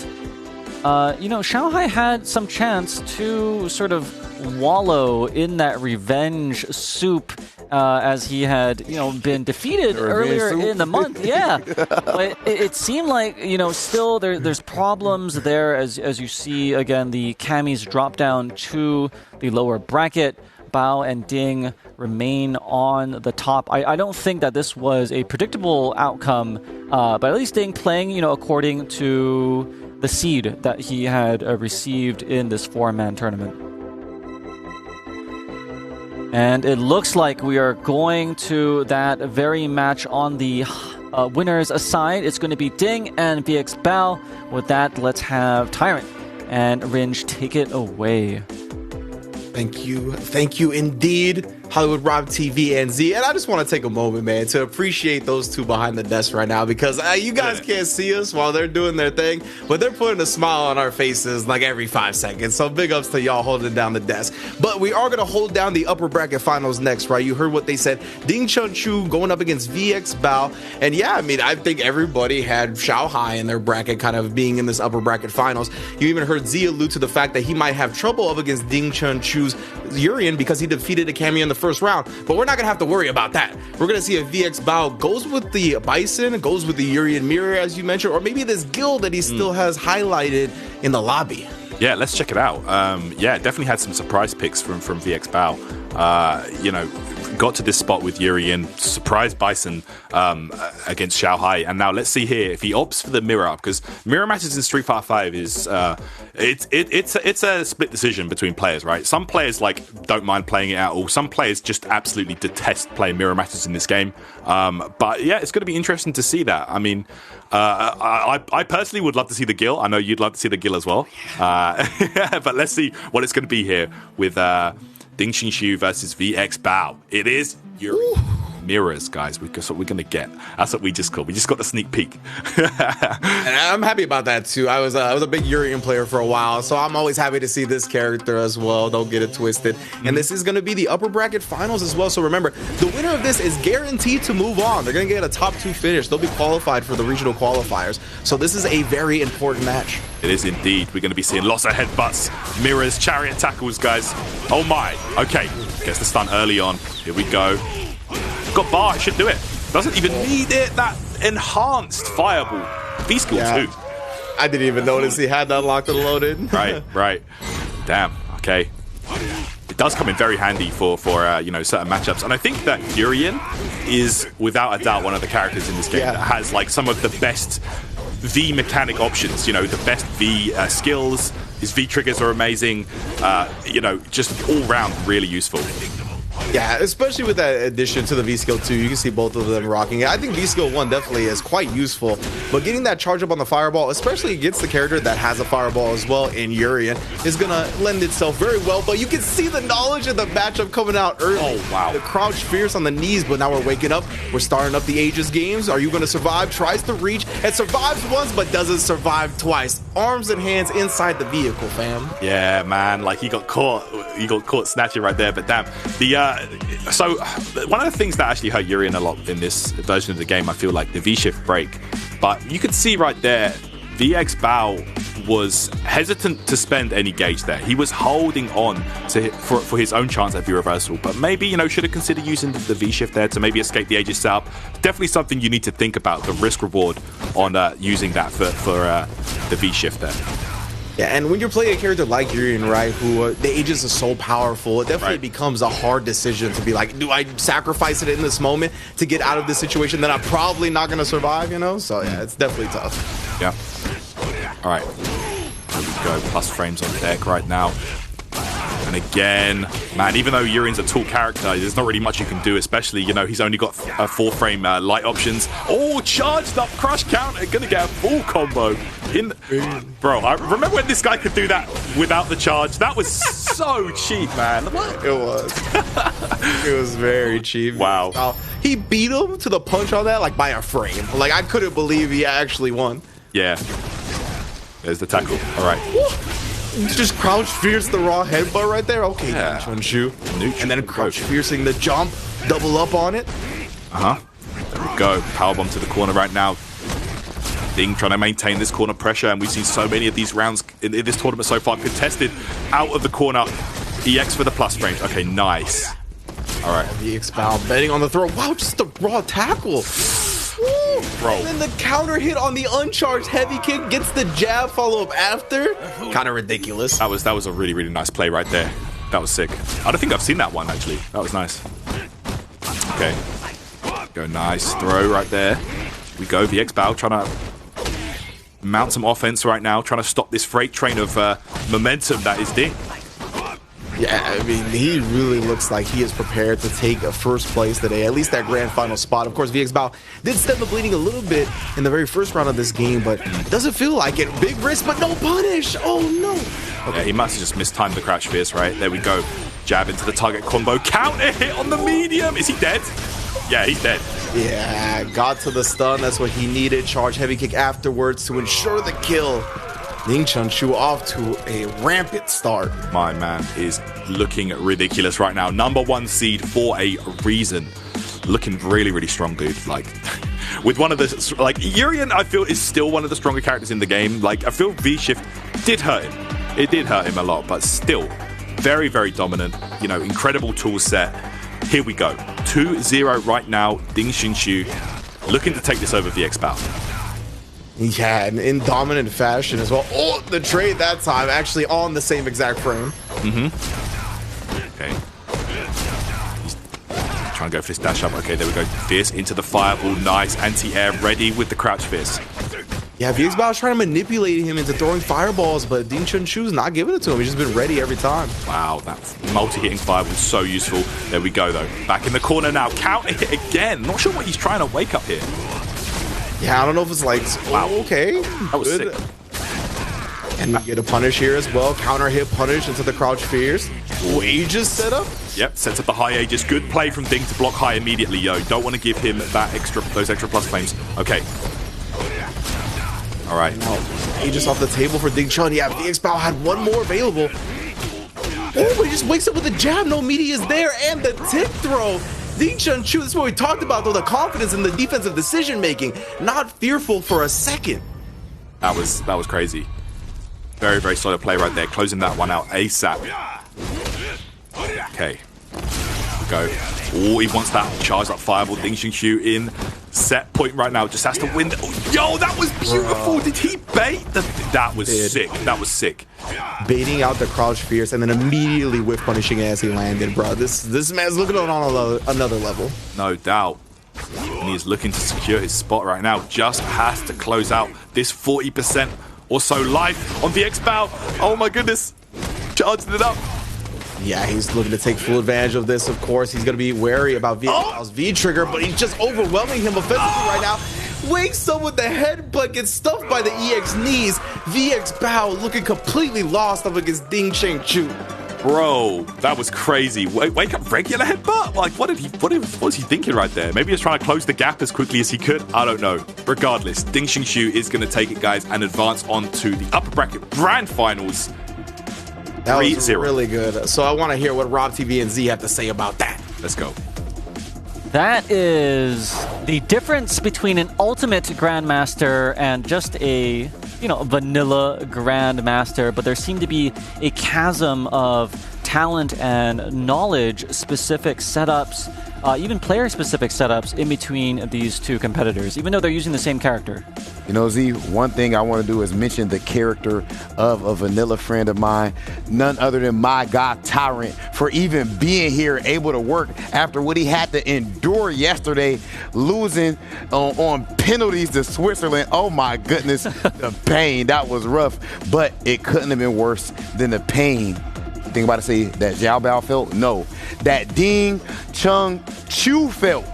Shanghai had some chance to sort of wallow in that revenge soup as he had, been defeated earlier in the month. Yeah. But it seemed like, still there's problems there, as you see, again, the Camis drop down to the lower bracket. Bao and Ding remain on the top. I don't think that this was a predictable outcome, but at least Ding playing, according to the seed that he had received in this 4-man tournament. And it looks like we are going to that very match on the winners side. It's going to be Ding and VX Bao. With that, let's have Tyrant and Ringe take it away. Thank you indeed, Hollywood Rob TV and Z. And I just want to take a moment, man, to appreciate those two behind the desk right now, because you guys can't see us while they're doing their thing, but they're putting a smile on our faces like every 5 seconds. So big ups to y'all holding down the desk. But we are going to hold down the upper bracket finals next, right? You heard what they said. Ding Chunchu going up against VX Bao. And yeah, I mean, I think everybody had Shanghai in their bracket kind of being in this upper bracket finals. You even heard Z allude to the fact that he might have trouble up against Ding Chunchu's Urian because he defeated Akami in the first round, but we're not gonna have to worry about that. We're gonna see if VX Bao goes with the Bison, goes with the Urian Mirror, as you mentioned, or maybe this guild that he still has highlighted in the lobby. Yeah, let's check it out. Definitely had some surprise picks from VX Bao. Got to this spot with Yuri and surprised Bison against Shanghai, and now let's see here if he opts for the mirror up, because mirror matches in Street Fighter 5 is it's a split decision between players, right? Some players don't mind playing it at all. Some players just absolutely detest playing mirror matches in this game. But yeah, it's going to be interesting to see that. I mean, I personally would love to see the Gil. I know you'd love to see the Gil as well. But let's see what it's going to be here with Ding Xinshu versus VX Bao. It is Yuri. Mirrors, guys. That's what we're going to get. That's what we just got. We just got the sneak peek. And I'm happy about that, too. I was a big Urian player for a while, so I'm always happy to see this character as well. Don't get it twisted. And this is going to be the upper bracket finals as well. So remember, the winner of this is guaranteed to move on. They're going to get a top 2 finish. They'll be qualified for the regional qualifiers. So this is a very important match. It is indeed. We're going to be seeing lots of headbutts, mirrors, chariot tackles, guys. Oh my. Okay. Gets the stun early on. Here we go. Got bar, it should do it. Doesn't even need it. That enhanced fireball. V-skill too. I didn't even notice he had that locked and loaded. Right. Damn. Okay. It does come in very handy for you know, certain matchups, and I think that Urien is without a doubt one of the characters in this game that has like some of the best V mechanic options. You know, the best V skills. His V triggers are amazing. You know, just all round really useful. Yeah, especially with that addition to the V-Skill 2, you can see both of them rocking it. I think V-Skill 1 definitely is quite useful, but getting that charge up on the Fireball, especially against the character that has a Fireball as well in Urien, is going to lend itself very well, but you can see the knowledge of the matchup coming out early. Oh, wow. The crouch fierce on the knees, but now we're waking up. We're starting up the Aegis games. Are you going to survive? Tries to reach and survives once, but doesn't survive twice. Arms and hands inside the vehicle, fam. Yeah, man, like he got caught snatching right there, but damn. So one of the things that actually hurt Urien a lot in this version of the game, I feel like the V-shift break, but you could see right there, VX Bao was hesitant to spend any gauge there. He was holding on to for his own chance at V reversal, but maybe, you know, should have considered using the V-shift there to maybe escape the Aegis setup. Definitely something you need to think about, the risk reward on using that for the V-shift there. Yeah, and when you're playing a character like Urien, right, who the Aegis is so powerful, it definitely becomes a hard decision to be like, do I sacrifice it in this moment to get out of this situation that I'm probably not going to survive, you know? So, yeah, it's definitely tough. Yeah. All right. There we go. Plus frames on deck right now. And again, man, even though Urien's a tall character, there's not really much you can do, especially, you know, he's only got 4-frame light options. Oh, charged up crush counter, gonna get a full combo. Bro, I remember when this guy could do that without the charge? That was so cheap, man. What? It was. It was very cheap. Wow. He beat him to the punch on that, like, by a frame. Like, I couldn't believe he actually won. Yeah. There's the tackle. All right. Just crouch fierce the raw headbutt right there. Okay, yeah. Chunshu. And then crouch fiercing the jump, double up on it. There we go. Powerbomb to the corner right now. Ding trying to maintain this corner pressure, and we've seen so many of these rounds in this tournament so far contested out of the corner. EX for the plus frames. Okay, nice. All right. EX Bao betting on the throw. Wow, just a raw tackle. Woo. Bro. And then the counter hit on the uncharged heavy kick, gets the jab follow up after. Kind of ridiculous. That was a really, really nice play right there. That was sick. I don't think I've seen that one actually. That was nice. Okay. Go nice throw right there. We go. VX Bao trying to mount some offense right now, trying to stop this freight train of momentum that is Ding. Yeah, I mean, he really looks like he is prepared to take a first place today, at least that grand final spot. Of course, VX Bao did stem the bleeding a little bit in the very first round of this game, but doesn't feel like it. Big risk, but no punish. Oh, no. Okay. Yeah, he must have just mistimed the crouch fierce, right? There we go. Jab into the target combo. Counter hit on the medium. Is he dead? Yeah, he's dead. Yeah, got to the stun. That's what he needed. Charge heavy kick afterwards to ensure the kill. Ning Chunshu off to a rampant start. My man is looking ridiculous right now. Number 1 seed for a reason. Looking really, really strong, dude. Like, with one of the, like, Urien, I feel, is still one of the stronger characters in the game. Like, I feel V-Shift did hurt him. It did hurt him a lot, but still, very, very dominant. You know, incredible tool set. Here we go. 2-0 right now. Ding Xunshu looking to take this over VX Bao. Yeah, and in dominant fashion as well. Oh, the trade that time actually on the same exact frame. Okay. He's trying to go for this dash up. Okay, there we go. Fierce into the fireball. Nice. Anti-air ready with the crouch fierce. Yeah, VX Bao is trying to manipulate him into throwing fireballs, but Ding Chunshu's not giving it to him. He's just been ready every time. Wow, that multi-hitting fireball is so useful. There we go, though. Back in the corner now. Counter hit again. Not sure what he's trying to wake up here. Yeah, I don't know if it's like, wow, okay. That was sick. And we get a punish here as well. Counter hit punish into the crouch fierce. Aegis setup. Yep, sets up the high Aegis. Good play from Ding to block high immediately, yo. Don't want to give him those extra plus claims. Okay. All right. Now, Aegis off the table for Ding Chun. Yeah, VX Bao had one more available. Oh, but he just wakes up with a jab. No media is there. And the tick throw. Ding Chunshu, this is what we talked about, though, the confidence in the defensive decision-making. Not fearful for a second. That was crazy. Very, very solid play right there. Closing that one out ASAP. Okay. Here we go. Oh, he wants that charged up fireball. Ding Xunshu in. set point right now. Just has to win. Yo, that was beautiful. Did he bait? That was sick. That was sick. Baiting out the crouch fierce and then immediately whiff punishing as he landed, bro. This man's looking on another level. No doubt. And he's looking to secure his spot right now. Just has to close out this 40% or so life on VX Bow. Oh my goodness. Charging it up. Yeah, he's looking to take full advantage of this, of course. He's going to be wary about VX's V-trigger, but he's just overwhelming him offensively right now. Wakes up with the headbutt, gets stuffed by the EX knees. VX Bow looking completely lost up against Ding Sheng Chu. Bro, that was crazy. Wake up, regular headbutt? Like, what was he thinking right there? Maybe he's trying to close the gap as quickly as he could. I don't know. Regardless, Ding Sheng Chu is going to take it, guys, and advance on to the upper bracket grand finals. That was really good. So I want to hear what RAMCPU and Z have to say about that. Let's go. That is the difference between an ultimate grandmaster and just a, vanilla grandmaster. But there seemed to be a chasm of talent and knowledge-specific setups, even player-specific setups in between these two competitors, even though they're using the same character. Z, one thing I want to do is mention the character of a vanilla friend of mine, none other than my guy Tyrant, for even being here, able to work after what he had to endure yesterday, losing on penalties to Switzerland. Oh my goodness, the pain, that was rough, but it couldn't have been worse than the pain. Think about to say that Xiao Bao felt? No, that Ding Sheng Chu felt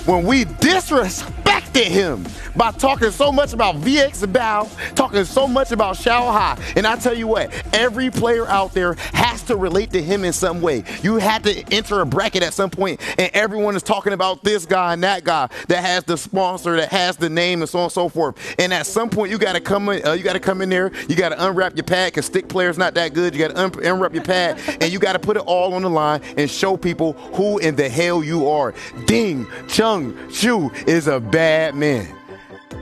when we disrespected him by talking so much about VX Bao, talking so much about Shanghai. And I tell you what, every player out there has to relate to him in some way. You had to enter a bracket at some point, and everyone is talking about this guy and that guy that has the sponsor, that has the name, and so on and so forth. And at some point, you got to come in. You got to come in there. You got to unwrap your pad because stick player's not that good. You got to unwrap your pad, and you got to put it all on the line and show people who in the hell you are. Ding Sheng Chu is a bad man.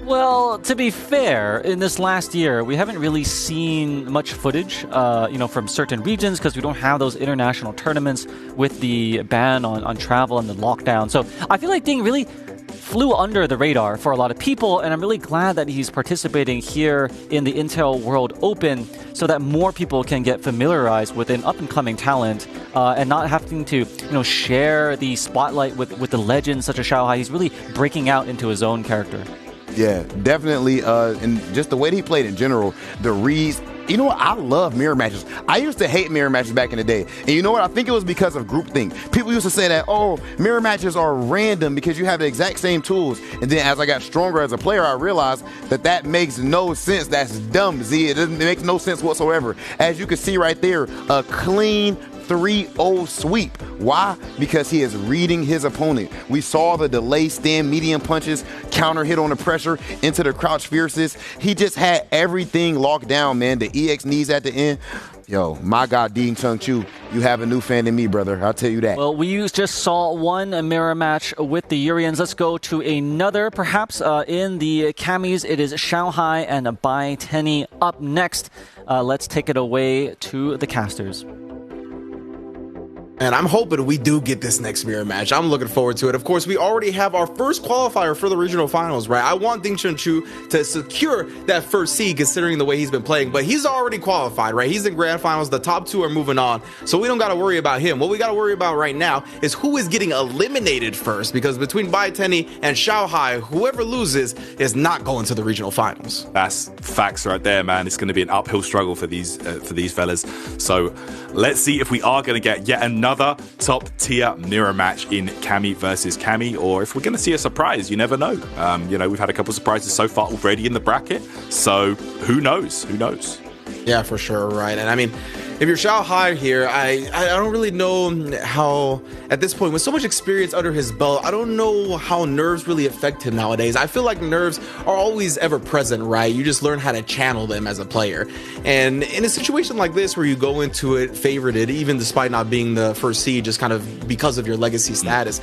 Well, to be fair, in this last year, we haven't really seen much footage, from certain regions because we don't have those international tournaments with the ban on travel and the lockdown. So I feel like Ding really flew under the radar for a lot of people, and I'm really glad that he's participating here in the Intel World Open so that more people can get familiarized with an up-and-coming talent and not having to, share the spotlight with the legends such as Shanghai. He's really breaking out into his own character. Yeah, definitely. And just the way that he played in general, the reads. You know what? I love mirror matches. I used to hate mirror matches back in the day. And you know what? I think it was because of groupthink. People used to say that, mirror matches are random because you have the exact same tools. And then as I got stronger as a player, I realized that makes no sense. That's dumb, Z. It makes no sense whatsoever. As you can see right there, a clean 3-0 sweep. Why? Because he is reading his opponent. We saw the delay stand medium punches, counter hit on the pressure into the crouch fierces. He just had everything locked down, man. The EX knees at the end. Yo, my God, Ding Sheng Chu, you have a new fan in me, brother. I'll tell you that. Well, we just saw one mirror match with the Urians. Let's go to another. Perhaps in the Camis, it is Shanghai and Bai Tenny up next. Let's take it away to the casters. And I'm hoping we do get this next mirror match. I'm looking forward to it. Of course, we already have our first qualifier for the regional finals, right? I want Ding Sheng Chu to secure that first seed considering the way he's been playing, but he's already qualified, right? He's in grand finals. The top two are moving on, so we don't got to worry about him. What we got to worry about right now is who is getting eliminated first, because between Bai Tenny and Shanghai, whoever loses is not going to the regional finals. That's facts right there, man. It's going to be an uphill struggle for these fellas. So let's see if we are going to get yet another top tier mirror match in Cami versus Cami, or if we're going to see a surprise. You never know. We've had a couple of surprises so far already in the bracket, so who knows? Yeah, for sure, right? And I mean, if you're Shanghai here, I don't really know how, at this point, with so much experience under his belt, I don't know how nerves really affect him nowadays. I feel like nerves are always ever present, right? You just learn how to channel them as a player. And in a situation like this where you go into it favorited, even despite not being the first seed, just kind of because of your legacy status,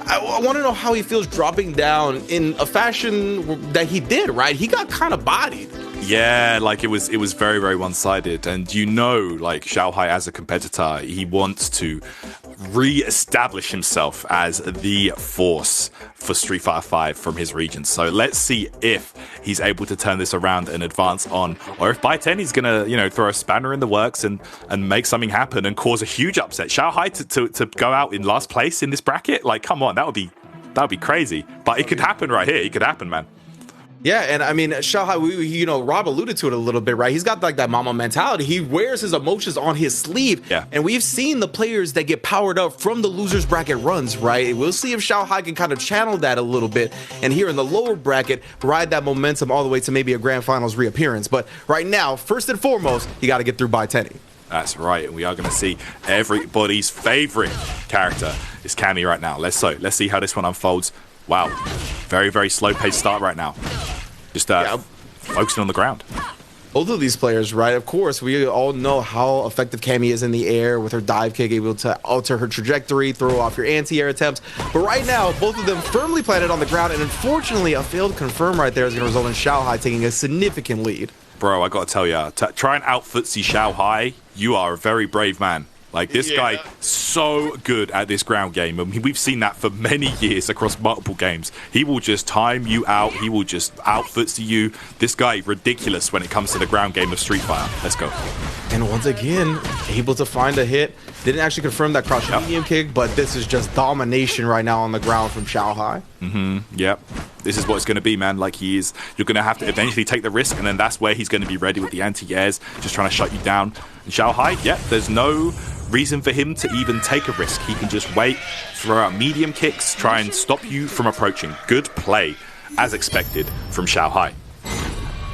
I want to know how he feels dropping down in a fashion that he did, right? He got kind of bodied. Yeah, like it was very, very one-sided. And like Shanghai as a competitor, he wants to re-establish himself as the force for Street Fighter V from his region. So let's see if he's able to turn this around and advance on, or if by 10 he's gonna, throw a spanner in the works and make something happen and cause a huge upset. Shanghai to go out in last place in this bracket, like, come on, that would be crazy. But it could happen right here. It could happen, man. Yeah, and I mean, Shanghai, Rob alluded to it a little bit, right? He's got like that mama mentality. He wears his emotions on his sleeve. Yeah. And we've seen the players that get powered up from the losers bracket runs, right? We'll see if Shanghai can kind of channel that a little bit. And here in the lower bracket, ride that momentum all the way to maybe a grand finals reappearance. But right now, first and foremost, you got to get through by Tenny. That's right, and we are going to see everybody's favorite character is Cammy right now. Let's see how this one unfolds. Wow, very, very slow-paced start right now. Just focusing on the ground. Both of these players, right? Of course, we all know how effective Cammy is in the air with her dive kick, able to alter her trajectory, throw off your anti-air attempts. But right now, both of them firmly planted on the ground, and unfortunately, a failed confirm right there is going to result in Shanghai taking a significant lead. Bro, I got to tell you, try and out-footsie Shanghai, you are a very brave man. Like, this guy, so good at this ground game. I mean, we've seen that for many years across multiple games. He will just time you out. He will just out-footsie you. This guy, ridiculous when it comes to the ground game of Street Fighter. Let's go. And once again, able to find a hit. Didn't actually confirm that crouch medium kick, but this is just domination right now on the ground from Shanghai. Yep. This is what it's going to be, man. Like, you're going to have to eventually take the risk, and then that's where he's going to be ready with the anti-airs, just trying to shut you down. And Shanghai, there's no reason for him to even take a risk. He can just wait, throw out medium kicks, try and stop you from approaching. Good play, as expected, from Shanghai.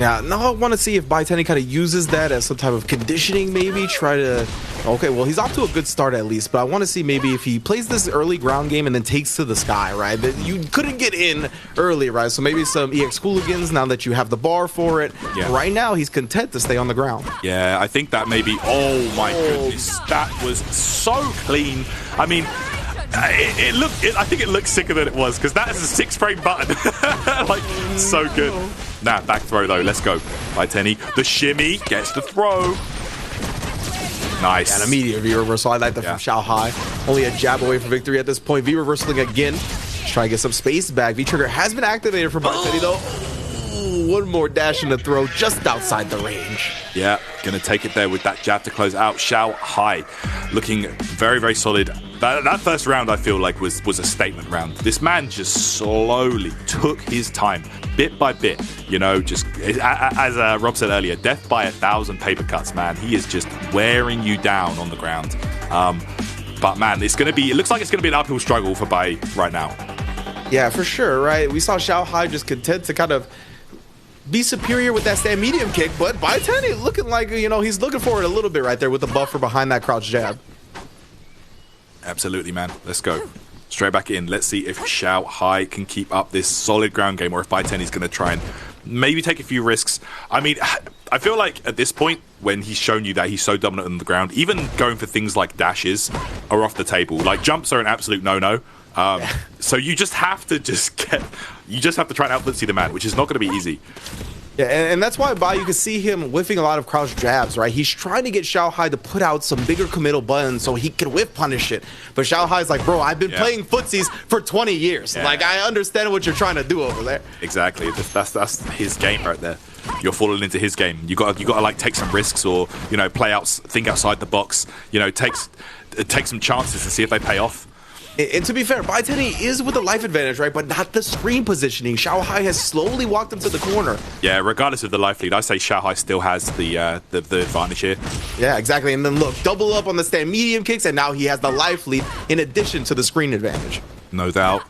Yeah, now I want to see if Baitani kind of uses that as some type of conditioning, maybe try to... Okay, well, he's off to a good start at least, but I want to see maybe if he plays this early ground game and then takes to the sky, right? That you couldn't get in early, right? So maybe some EX Hooligans now that you have the bar for it. Yeah. Right now, he's content to stay on the ground. Yeah, I think that maybe... Oh, my goodness. That was so clean. I mean... I think it looked sicker than it was, because that is a 6-frame button. Like, so good. Nah, back throw though. Let's go. By Tenny. The shimmy gets the throw. Nice. And immediate V-reversal. I like that from Shanghai. Only a jab away from victory at this point. V-reversaling again. Try to get some space back. V-trigger has been activated for Tenny though. One more dash in the throw just outside the range. Yeah, gonna take it there with that jab to close out. Shanghai looking very, very solid. That first round, I feel like, was a statement round. This man just slowly took his time, bit by bit. Just as Rob said earlier, death by 1,000 paper cuts, man. He is just wearing you down on the ground. But man, it looks like it's gonna be an uphill struggle for Bai right now. Yeah, for sure, right? We saw Shanghai just content to kind of be superior with that stand medium kick, but Baitani looking like, he's looking for it a little bit right there with the buffer behind that crouch jab. Absolutely, man. Let's go. Straight back in. Let's see if Shanghai can keep up this solid ground game, or if Baitani's going to try and maybe take a few risks. I mean, I feel like at this point, when he's shown you that he's so dominant on the ground, even going for things like dashes are off the table. Like, jumps are an absolute no-no. So you just have to try and out-footsie the man, which is not going to be easy. Yeah, and that's why, you can see him whiffing a lot of crouch jabs, right? He's trying to get Shanghai to put out some bigger committal buttons so he can whiff punish it. But Shanghai's like, bro, I've been playing footsies for 20 years. Yeah. Like, I understand what you're trying to do over there. Exactly. That's his game right there. You're falling into his game. You got to like take some risks, or think outside the box. Take some chances and see if they pay off. And to be fair, Baitani is with the life advantage, right? But not the screen positioning. Shanghai has slowly walked him to the corner. Yeah, regardless of the life lead, I say Shanghai still has the advantage here. Yeah, exactly. And then look, double up on the stand medium kicks, and now he has the life lead in addition to the screen advantage. No doubt.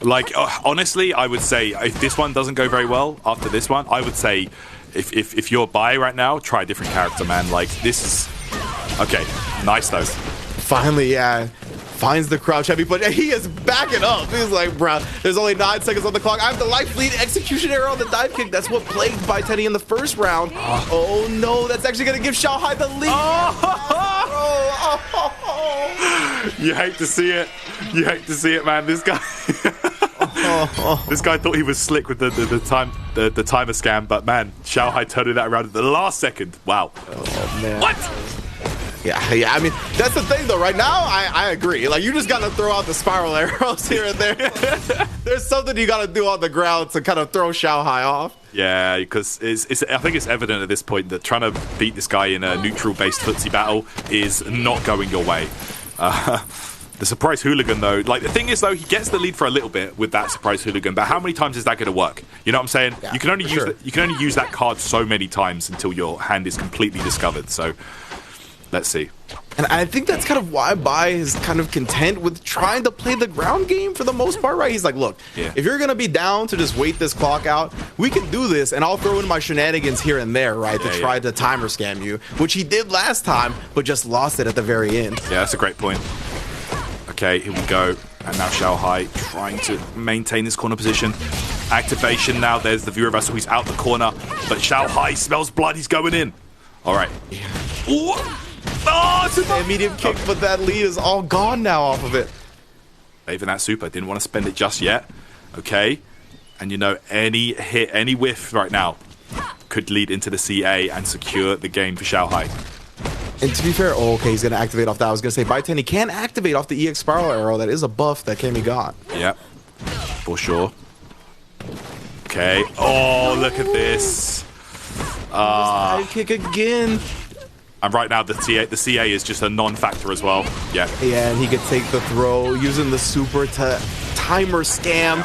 Like, honestly, I would say if this one doesn't go very well after this one, I would say if you're Bai right now, try a different character, man. Like, this is... Okay, nice though. Finally, yeah. Finds the crouch heavy punch, and he is backing up. He's like, bro, there's only 9 seconds on the clock. I have the life lead, execution error on the dive kick. That's what plagued Baitani in the first round. Oh no, that's actually going to give Shanghai the lead. You hate to see it. You hate to see it, man. This guy... This guy thought he was slick with the timer scam, but man, Shanghai turned that around at the last second. Wow. Oh, man. What? Yeah. I mean, that's the thing, though. Right now, I agree. Like, you just got to throw out the spiral arrows here and there. There's something you got to do on the ground to kind of throw Shanghai off. Yeah, because I think it's evident at this point that trying to beat this guy in a neutral-based footsie battle is not going your way. The surprise hooligan, though, like the thing is, though, he gets the lead for a little bit with that surprise hooligan, but how many times is that going to work? You know what I'm saying? Yeah, you can only use that card so many times until your hand is completely discovered. So let's see. And I think that's kind of why Bai is kind of content with trying to play the ground game for the most part, right? He's like, look, if you're going to be down to just wait this clock out, we can do this, and I'll throw in my shenanigans here and there, right, to try to timer scam you, which he did last time, but just lost it at the very end. Yeah, that's a great point. Okay, here we go. And now Shanghai trying to maintain this corner position. Activation now. There's the viewer vessel. He's out the corner. But Shanghai smells blood. He's going in. All right. Ooh. Oh, it's a medium kick, but that lead is all gone now off of it. Even that super. Didn't want to spend it just yet. Okay. And you know, any hit, any whiff right now could lead into the CA and secure the game for Shanghai. And to be fair, okay, he's going to activate off that. I was going to say, Baitan, he can activate off the EX Spiral Arrow. That is a buff that Kami got. Yep, for sure. Okay. Oh, look at this. Dive kick again. And right now, the CA is just a non-factor as well. Yeah. Yeah, and he could take the throw using the super to timer scam.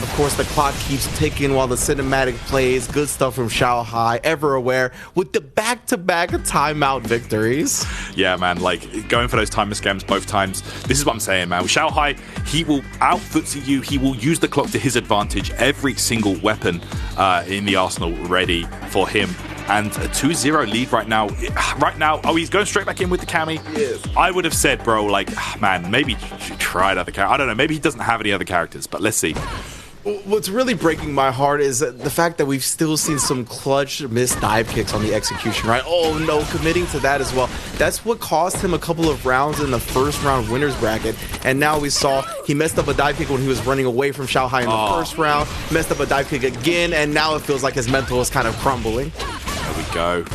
Of course, the clock keeps ticking while the cinematic plays. Good stuff from Shanghai, ever aware, with the back-to-back timeout victories. Yeah, man, like, going for those timer scams both times. This is what I'm saying, man. With Shanghai, he will out-footsie you. He will use the clock to his advantage. Every single weapon in the arsenal ready for him. And a 2-0 lead right now. Oh, he's going straight back in with the Kami. Yes. I would have said, bro, like, man, maybe try other characters. I don't know. Maybe he doesn't have any other characters, but let's see. What's really breaking my heart is the fact that we've still seen some clutch missed dive kicks on the execution, right? Oh no, committing to that as well. That's what cost him a couple of rounds in the first round winners bracket. And now we saw he messed up a dive kick when he was running away from Shanghai in the first round, messed up a dive kick again, and now it feels like his mental is kind of crumbling. There we go.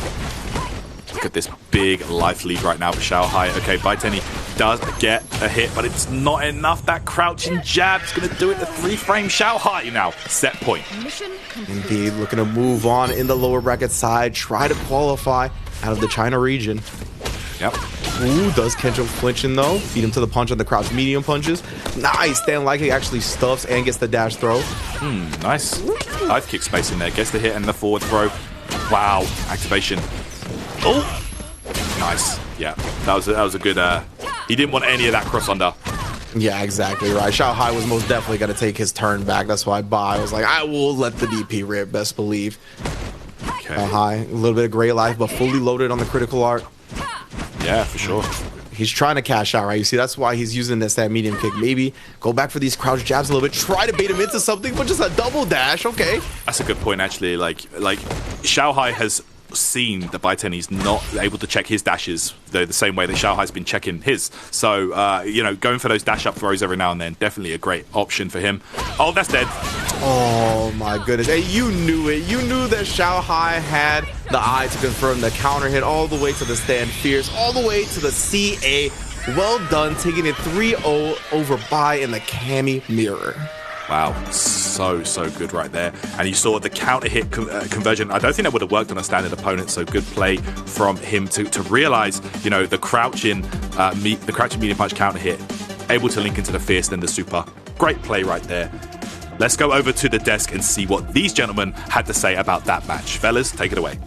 Look at this big life lead right now for Shanghai. Okay, Baiteni does get a hit, but it's not enough. That crouching jab is going to do it. The 3-frame Shanghai now. Set point. Indeed, looking to move on in the lower bracket side. Try to qualify out of the China region. Yep. Ooh, does Kensho flinching though? Feed him to the punch on the crouch medium punches. Nice. Stan Like he actually stuffs and gets the dash throw. Nice. Dive kick space in there. Gets the hit and the forward throw. Wow. Activation. Oh, nice. Yeah, that was a good. He didn't want any of that cross under. Yeah, exactly right. Shanghai was most definitely going to take his turn back. That's why Bai was like, I will let the DP rip. Best believe. Okay. Shanghai, a little bit of gray life, but fully loaded on the critical art. Yeah, for sure. He's trying to cash out, right? You see, that's why he's using that medium kick. Maybe go back for these crouch jabs a little bit. Try to bait him into something, but just a double dash. Okay. That's a good point, actually. Like Shanghai has seen that Baiteni's not able to check his dashes the same way that Shanghai's been checking his. So, you know, going for those dash up throws every now and then, definitely a great option for him. Oh, that's dead. Oh, my goodness. Hey, you knew it. You knew that Shanghai had the eye to confirm the counter hit all the way to the stand fierce, all the way to the CA. Well done, taking it 3-0 over Bai in the Kami mirror. Wow, so good right there. And you saw the counter hit conversion. I don't think that would have worked on a standard opponent, so good play from him to realize, you know, the crouching medium punch counter hit, able to link into the fierce, then the super. Great play right there. Let's go over to the desk and see what these gentlemen had to say about that match. Fellas, take it away.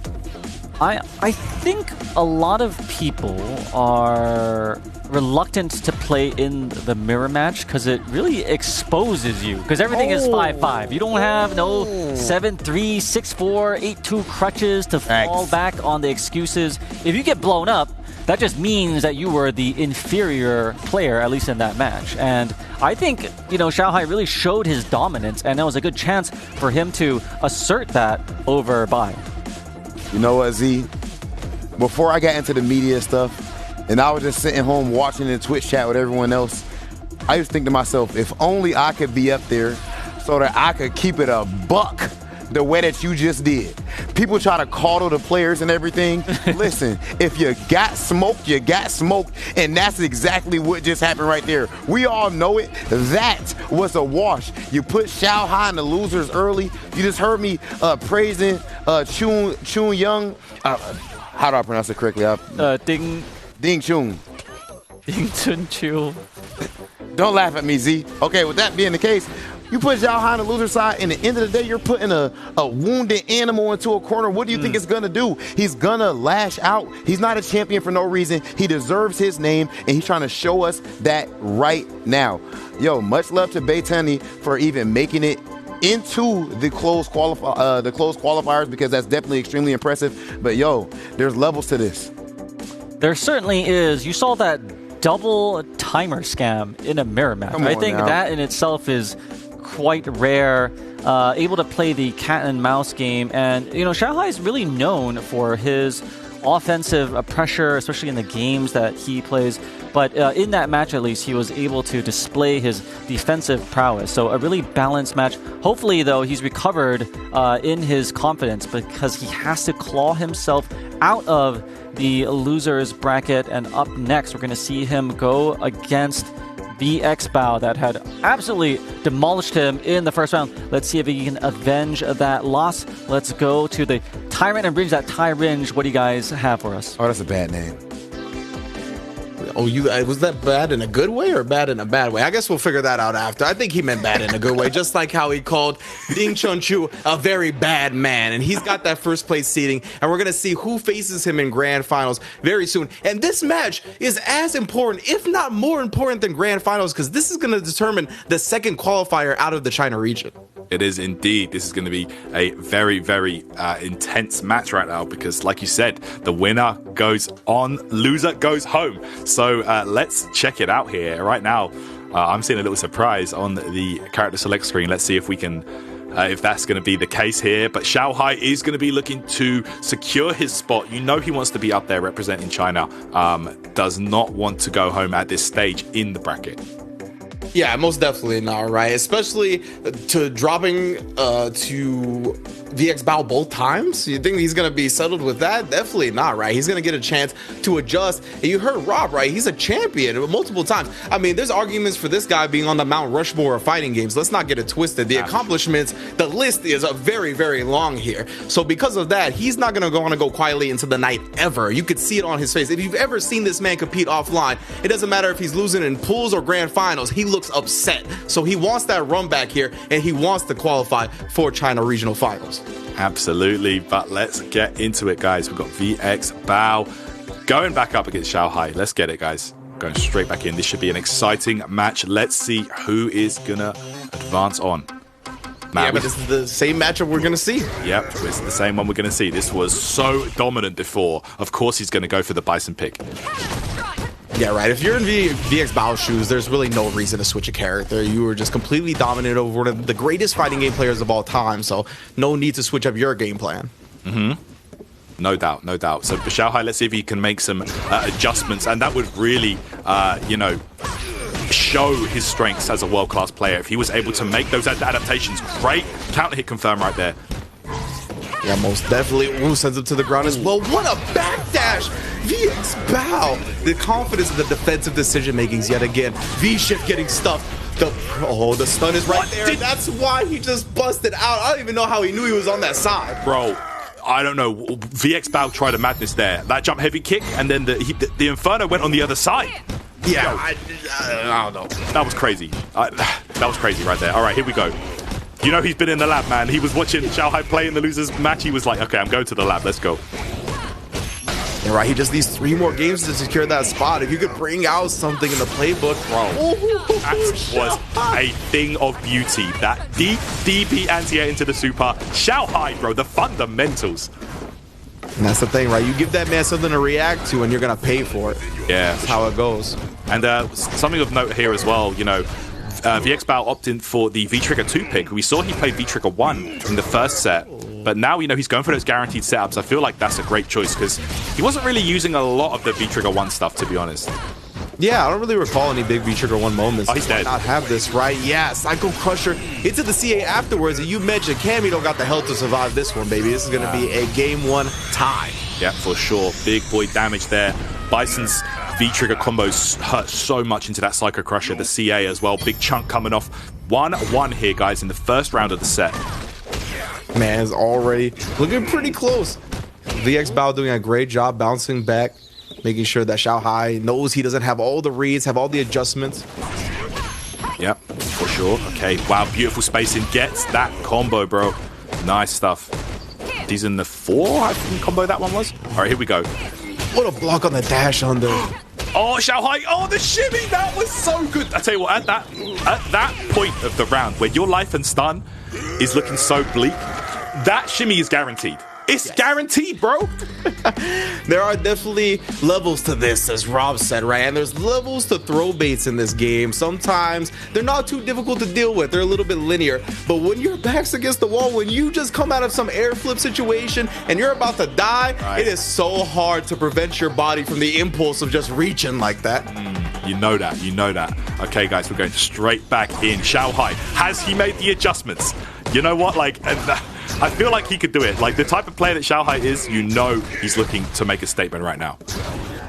I think a lot of people are reluctant to play in the mirror match because it really exposes you. Because everything is 5-5. You don't have no 7-3, 6-4, 8-2 crutches to fall back on the excuses. If you get blown up, that just means that you were the inferior player, at least in that match. And I think, you know, Shanghai really showed his dominance, and that was a good chance for him to assert that over Bai. You know what, Z? Before I got into the media stuff, and I was just sitting home watching the Twitch chat with everyone else, I used to think to myself, if only I could be up there so that I could keep it a buck the way that you just did. People try to coddle the players and everything. Listen, if you got smoked, you got smoked, and that's exactly what just happened right there. We all know it. That was a wash. You put Shanghai in the losers early. You just heard me praising Chun Young. How do I pronounce it correctly? Ding Chun. Ding Chun Chu. Don't laugh at me, Z. Okay, with that being the case, you put Zhao Hai on the loser side, and at the end of the day, you're putting a wounded animal into a corner. What do you think it's going to do? He's going to lash out. He's not a champion for no reason. He deserves his name, and he's trying to show us that right now. Yo, much love to Beitani for even making it into the closed qualifiers, because that's definitely extremely impressive. But, yo, there's levels to this. There certainly is. You saw that double timer scam in a mirror match. I think that in itself is quite rare. Able to play the cat and mouse game, and Shanghai is really known for his offensive pressure, especially in the games that he plays. But in that match, at least, he was able to display his defensive prowess. So a really balanced match. Hopefully, though, he's recovered in his confidence, because he has to claw himself out of the losers bracket. And up next, we're going to see him go against VX Bao that had absolutely demolished him in the first round. Let's see if he can avenge that loss. Let's go to the Tyrant and Ringe. That Ty-Ringe, what do you guys have for us? Oh, that's a bad name. Oh, was that bad in a good way or bad in a bad way? I guess we'll figure that out after. I think he meant bad in a good way, just like how he called Ding Chun-Chu a very bad man. And he's got that first place seeding, and we're going to see who faces him in grand finals very soon. And this match is as important, if not more important than grand finals, because this is going to determine the second qualifier out of the China region. It is indeed. This is going to be a very, very intense match right now, because, like you said, the winner goes on, loser goes home. So let's check it out here. Right now, I'm seeing a little surprise on the character select screen. Let's see if we can, if that's going to be the case here. But Shanghai is going to be looking to secure his spot. You know he wants to be up there representing China. Does not want to go home at this stage in the bracket. Yeah, most definitely not, right? Especially to dropping to VX Bao both times. You think he's going to be settled with that? Definitely not, right? He's going to get a chance to adjust. And you heard Rob, right? He's a champion multiple times. I mean, there's arguments for this guy being on the Mount Rushmore of fighting games. Let's not get it twisted. The accomplishments, the list is very, very long here. So because of that, he's not going to want to go quietly into the night ever. You could see it on his face. If you've ever seen this man compete offline, it doesn't matter if he's losing in pools or grand finals. He looks upset. So he wants that run back here, and he wants to qualify for China regional finals. Absolutely, but let's get into it, guys. We've got VX Bao going back up against Shanghai. Let's get it, guys. Going straight back in. This should be an exciting match. Let's see who is gonna advance on. Man, yeah, but this is the same matchup we're going to see. Yep, it's the same one we're going to see. This was so dominant before. Of course he's going to go for the Bison pick. Yeah, right. If you're in VX Bao's shoes, there's really no reason to switch a character. You were just completely dominant over one of the greatest fighting game players of all time, so no need to switch up your game plan. Mm-hmm. No doubt, no doubt. So for Shanghai, let's see if he can make some adjustments, and that would really, show his strengths as a world-class player if he was able to make those adaptations. Great counter hit confirm right there. Yeah, most definitely. Ooh, sends him to the ground as well. What a backdash! VX Bao! The confidence of the defensive decision makings yet again. V-shift getting stuffed. The stun is right there. That's why he just busted out. I don't even know how he knew he was on that side. Bro, I don't know. VX Bao tried a madness there. That jump heavy kick, and then the Inferno went on the other side. Yeah, I don't know. That was crazy. That was crazy right there. All right, here we go. You know he's been in the lab, man. He was watching Shanghai play in the losers match. He was like, okay, I'm going to the lab. Let's go. Yeah, right. He just needs 3 more games to secure that spot. If you could bring out something in the playbook, bro, that was a thing of beauty. That deep DP anti-air into the super. Shanghai, bro, the fundamentals. And that's the thing, right? You give that man something to react to, and you're going to pay for it. Yeah. That's how it goes. And something of note here as well, VX Bao opted for the V-Trigger 2 pick. We saw he played V-Trigger 1 in the first set, but now, he's going for those guaranteed setups. I feel like that's a great choice because he wasn't really using a lot of the V-Trigger 1 stuff, to be honest. Yeah, I don't really recall any big V-Trigger 1 moments. Oh, he's dead. Not have this, right? Yeah, Psycho Crusher into the CA afterwards. And you mentioned Cammy don't got the health to survive this one, baby. This is going to be a game 1 tie. Yeah, for sure. Big boy damage there. Bison's V-Trigger combos hurt so much into that Psycho Crusher. The CA as well. Big chunk coming off. 1-1 here, guys, in the first round of the set. Man, it's already looking pretty close. VX Bao doing a great job bouncing back, making sure that Shanghai knows he doesn't have all the reads, have all the adjustments. Yep, for sure. Okay, wow, beautiful spacing. Gets that combo, bro. Nice stuff. He's in the 4, I think combo that one was. All right, here we go. What a block on the dash on the... Oh, Shanghai. Oh, the shimmy. That was so good. I tell you what, at that point of the round where your life and stun is looking so bleak, that shimmy is guaranteed. It's guaranteed, bro. There are definitely levels to this, as Rob said, right? And there's levels to throw baits in this game. Sometimes they're not too difficult to deal with. They're a little bit linear. But when your back's against the wall, when you just come out of some air flip situation and you're about to die, It is so hard to prevent your body from the impulse of just reaching like that. You know that. You know that. Okay, guys, we're going straight back in. Shanghai, has he made the adjustments? You know what? Like... I feel like he could do it. Like, the type of player that Shanghai is, you know he's looking to make a statement right now.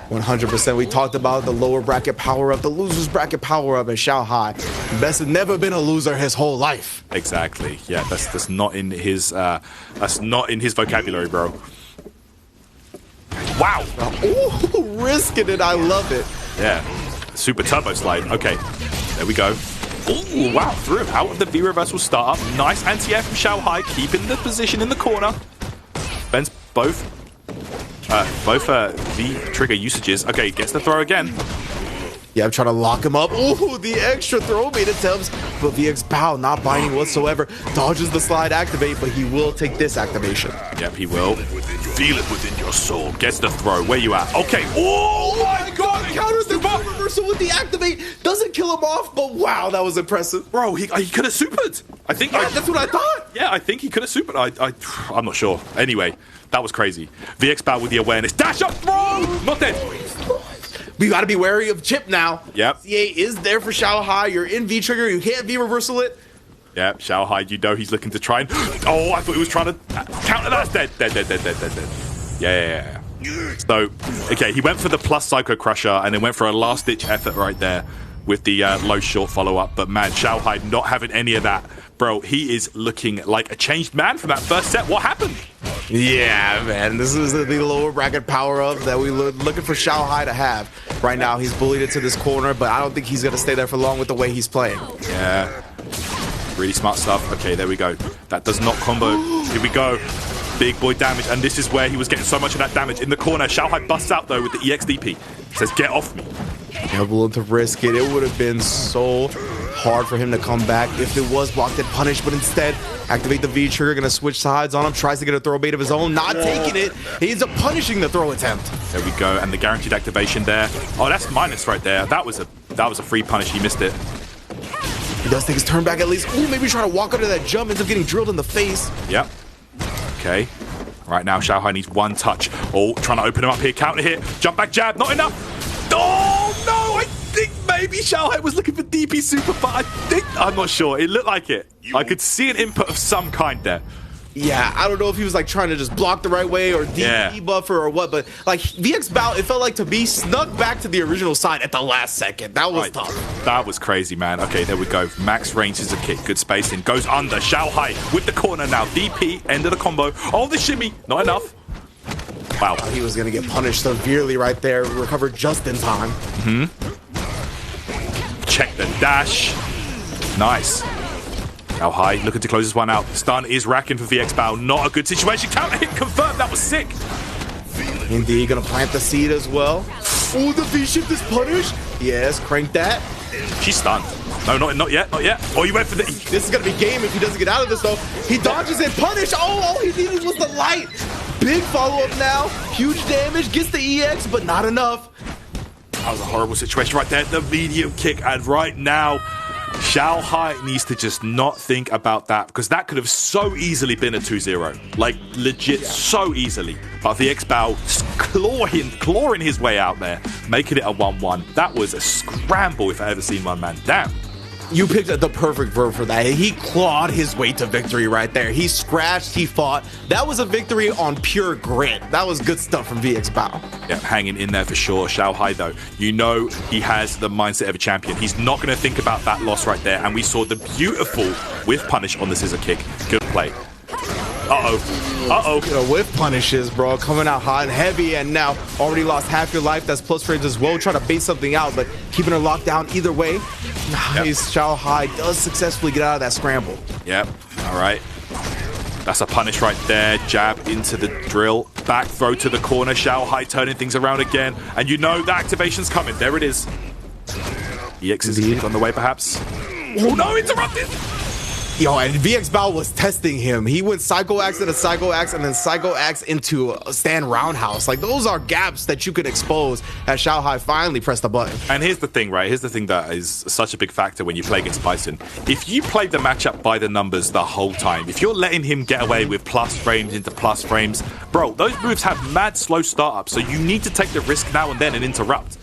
100%. We talked about the lower bracket power-up, the loser's bracket power-up, and Shanghai. Best has never been a loser his whole life. Exactly. Yeah, that's not in his vocabulary, bro. Wow. Ooh, risking it. I love it. Yeah. Super turbo slide. Okay. There we go. Ooh, wow, through out of the V reversal startup. Nice anti-air from Shanghai, keeping the position in the corner. Bends both V-trigger usages. Okay, gets the throw again. Yeah, I'm trying to lock him up. Ooh, the extra throw bait attempts. But VX Bao not binding whatsoever. Dodges the slide activate, but he will take this activation. Yep, he will. Feel it within your soul. Gets the throw. Where you at? Okay. Oh my god! Counters the reversal with the activate. Doesn't kill him off, but wow, that was impressive. Bro, he could have supered. I think. Yeah, that's what I thought. Yeah, I think he could have supered. I'm not sure. Anyway, that was crazy. VX Bao with the awareness. Dash up, throw! Not dead. We got to be wary of Chip now. Yep. CA is there for Shanghai. You're in V-Trigger. You can't V-reversal it. Yep, Shanghai, you know he's looking to try and... Oh, I thought he was trying to counter that. Dead. Yeah. So, okay, he went for the plus Psycho Crusher and then went for a last-ditch effort right there with the low short follow-up. But man, Shanghai not having any of that. Bro, he is looking like a changed man from that first set. What happened? Yeah, man. This is the lower bracket power-up that we were looking for Shanghai to have. Right now, he's bullied into this corner, but I don't think he's going to stay there for long with the way he's playing. Yeah. Really smart stuff. Okay, there we go. That does not combo. Here we go. Big boy damage, and this is where he was getting so much of that damage. In the corner, Shanghai busts out, though, with the EXDP. Says, get off me. Yeah, willing to risk it. It would have been so hard for him to come back if it was blocked and punished, but instead, activate the V-trigger, gonna switch sides on him, tries to get a throw bait of his own, not taking it. He ends up punishing the throw attempt. There we go, and the guaranteed activation there. Oh, that's minus right there. That was a free punish. He missed it. He does take his turn back at least. Ooh, maybe trying to walk under that jump, ends up getting drilled in the face. Yep. Okay. Right now, Shanghai needs one touch. Oh, trying to open him up here, counter hit, jump back jab, not enough. Oh, no, I think maybe Shanghai was looking for DP super, but I'm not sure. It looked like it. I could see an input of some kind there. Yeah, I don't know if he was like trying to just block the right way or DP buffer or what, but like VX Bao, it felt like to be snuck back to the original side at the last second. That was tough. That was crazy, man. Okay, there we go. Max range is a kick. Good spacing. Goes under. Shanghai with the corner now. DP, end of the combo. Oh, the shimmy. Not enough. Wow. He was going to get punished severely right there. Recovered just in time. Check the dash. Nice. Shanghai looking to close this one out. Stun is racking for VX Bao. Not a good situation. Counter hit confirmed. That was sick. Indeed, gonna plant the seed as well. Oh, the V-shift is punished. Yes, crank that. She's stunned. No, not yet. Oh, you went for the... This is gonna be game if he doesn't get out of this, though. He dodges it, punish. Oh, all he needed was the light. Big follow-up now. Huge damage, gets the EX, but not enough. That was a horrible situation right there. The medium kick, and right now, Shanghai needs to just not think about that, because that could have so easily been a 2-0. Like, legit, so easily. But VX Bao clawing his way out there, making it a 1-1. That was a scramble if I ever seen one, man. Damn. You picked the perfect verb for that. He clawed his way to victory right there. He scratched, he fought. That was a victory on pure grit. That was good stuff from VX Bao. Yeah, hanging in there for sure. Shanghai, though, you know he has the mindset of a champion. He's not going to think about that loss right there. And we saw the beautiful whiff punish on the scissor kick. Good play. Uh-oh. You know, whiff punishes, bro, coming out hot and heavy, and now already lost half your life. That's plus frames as well. Try to bait something out, but keeping her locked down either way. Nice. Yep. Shanghai does successfully get out of that scramble. Yep. All right. That's a punish right there. Jab into the drill. Back throw to the corner. Shanghai turning things around again. And you know the activation's coming. There it is. EX is on the way, perhaps. Oh, no, interrupted. Yo, and VX Bao was testing him. He went Psycho Axe into Psycho Axe and then Psycho Axe into a stand roundhouse. Like, those are gaps that you could expose as Shanghai finally pressed the button. And here's the thing, right? Here's the thing that is such a big factor when you play against Bison. If you play the matchup by the numbers the whole time, if you're letting him get away with plus frames into plus frames, bro, those moves have mad slow startups. So you need to take the risk now and then and interrupt.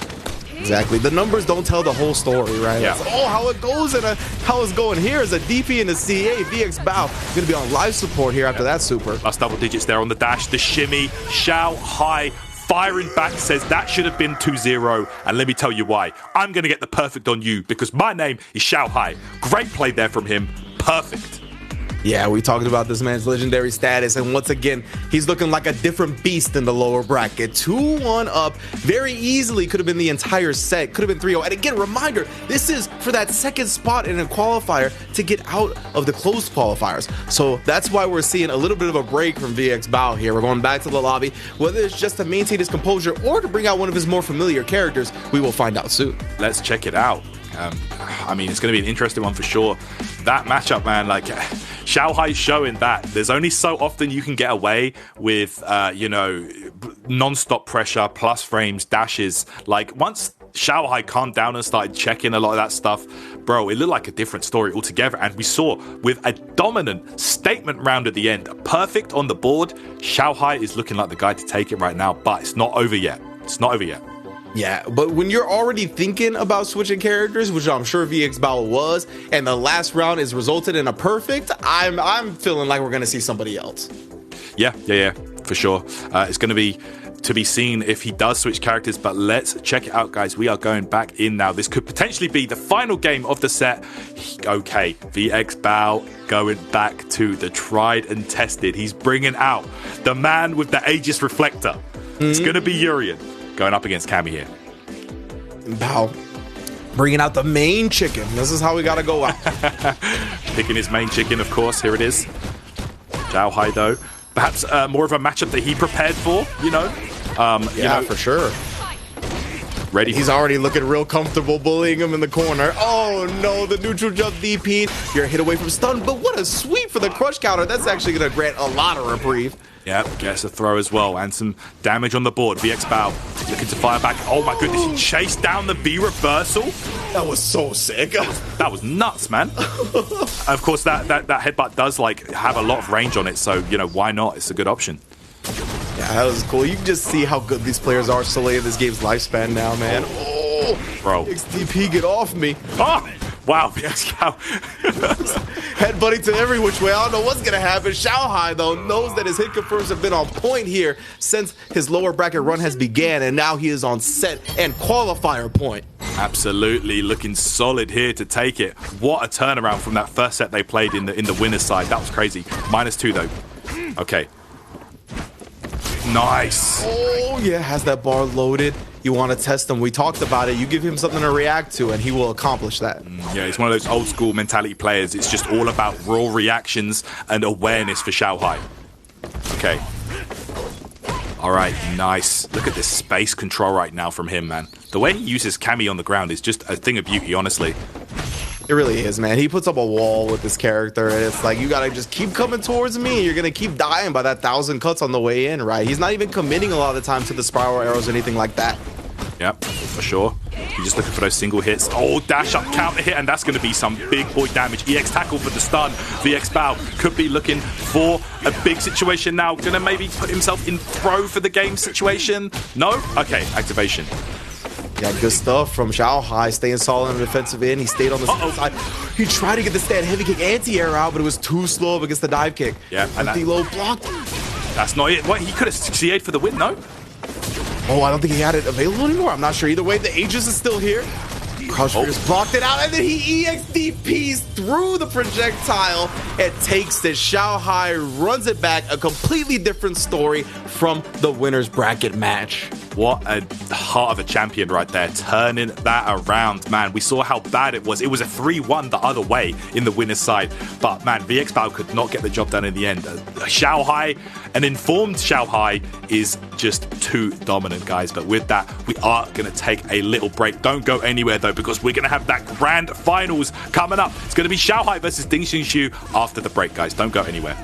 Exactly. The numbers don't tell the whole story, right? Yeah. It's, how it goes and how it's going here is a DP and a CA. VX Bao going to be on live support here after that super. Plus double digits there on the dash. The shimmy. Shanghai firing back says that should have been 2-0. And let me tell you why. I'm going to get the perfect on you because my name is Shanghai. Great play there from him. Perfect. Yeah, we talked about this man's legendary status, and once again, he's looking like a different beast in the lower bracket. 2-1 up, very easily could have been the entire set, could have been 3-0. And again, reminder, this is for that second spot in a qualifier to get out of the closed qualifiers. So that's why we're seeing a little bit of a break from VX Bao here. We're going back to the lobby. Whether it's just to maintain his composure or to bring out one of his more familiar characters, we will find out soon. Let's check it out. I mean, it's going to be an interesting one for sure. That matchup, man, like Shanghai's showing that there's only so often you can get away with, non-stop pressure, plus frames, dashes. Like once Shanghai calmed down and started checking a lot of that stuff, bro, it looked like a different story altogether. And we saw with a dominant statement round at the end, perfect on the board, Shanghai is looking like the guy to take it right now, but it's not over yet. It's not over yet. Yeah, but when you're already thinking about switching characters, which I'm sure VX Bao was, and the last round is resulted in a perfect, I'm feeling like we're going to see somebody else. Yeah, for sure. It's going to be seen if he does switch characters, but let's check it out, guys. We are going back in now. This could potentially be the final game of the set. Okay, VX Bao going back to the tried and tested. He's bringing out the man with the Aegis reflector. It's going to be Urian. Going up against Cammy here. Bao bringing out the main chicken. This is how we got to go out. Picking his main chicken, of course. Here it is. Shanghai, though. Perhaps more of a matchup that he prepared for, For sure. Ready. He's already looking real comfortable bullying him in the corner. Oh, no, the neutral jump DP. You're hit away from stun, but what a sweep for the crush counter. That's actually going to grant a lot of reprieve. Yep, gets a throw as well, and some damage on the board. VX Bao looking to fire back. Oh my goodness, he chased down the B reversal. That was so sick. That was nuts, man. Of course, that headbutt does have a lot of range on it, so why not? It's a good option. Yeah, that was cool. You can just see how good these players are so late in this game's lifespan now, man. Oh, bro. XDP, get off me. Oh, wow, VX Bao. Headbutting to every which way. I don't know what's going to happen. Shanghai, though, knows that his hit confirms have been on point here since his lower bracket run has began, and now he is on set and qualifier point. Absolutely, looking solid here to take it. What a turnaround from that first set they played in the winner's side. That was crazy. -2, though. Okay. Nice. Oh, yeah, has that bar loaded. You want to test him. We talked about it. You give him something to react to, and he will accomplish that. Yeah, he's one of those old school mentality players. It's just all about raw reactions and awareness for Shanghai. Okay. All right, nice. Look at this space control right now from him, man. The way he uses Cammy on the ground is just a thing of beauty, honestly. It really is, man. He puts up a wall with this character, and it's like, you gotta just keep coming towards me. You're gonna keep dying by that 1,000 cuts on the way in, right? He's not even committing a lot of the time to the spiral arrows or anything like that. Yep, for sure. He's just looking for those single hits. Oh, dash up, counter hit, and that's going to be some big boy damage. EX tackle for the stun. VX Bao could be looking for a big situation now. Going to maybe put himself in throw for the game situation. No? Okay, activation. Yeah, good stuff from Shanghai, staying solid on the defensive end. He stayed on the side. He tried to get the stand heavy kick anti-air out, but it was too slow against the dive kick. Yeah, and empty low blocked. That's not it. What, he could have CA'd for the win, no? Oh, I don't think he had it available anymore. I'm not sure. Either way, the Aegis is still here. Crouch Fierce blocked it out, and then he EXDPs through the projectile and takes it. Shanghai runs it back. A completely different story from the winner's bracket match. What a heart of a champion right there, turning that around, man. We saw how bad it was. It was a 3-1 the other way in the winner's side. But, man, VX Bao could not get the job done in the end. Shanghai, an informed Shanghai, is just too dominant, guys. But with that, we are going to take a little break. Don't go anywhere, though, because we're going to have that grand finals coming up. It's going to be Shanghai versus Ding Xinxu after the break, guys. Don't go anywhere.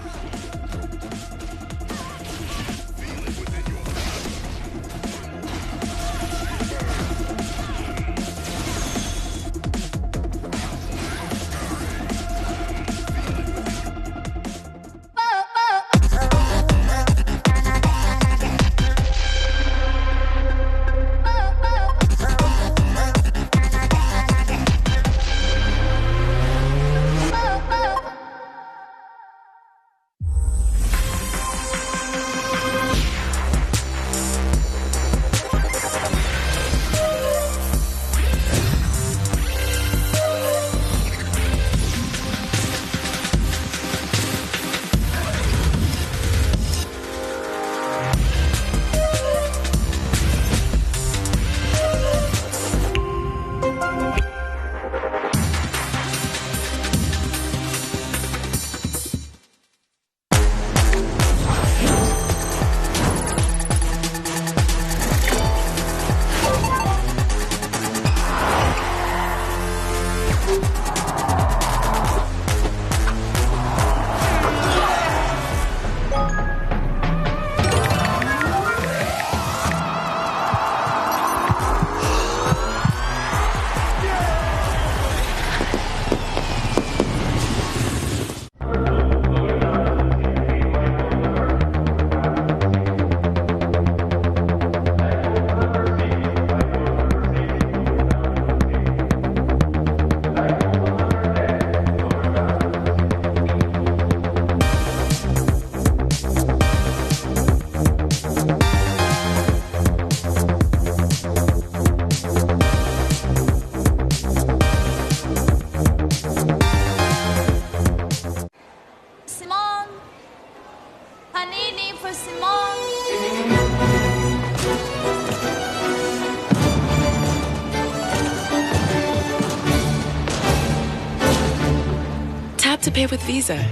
To pay with Visa.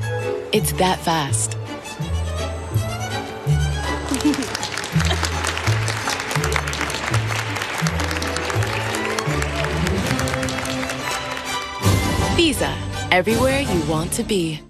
It's that fast. Visa, everywhere you want to be.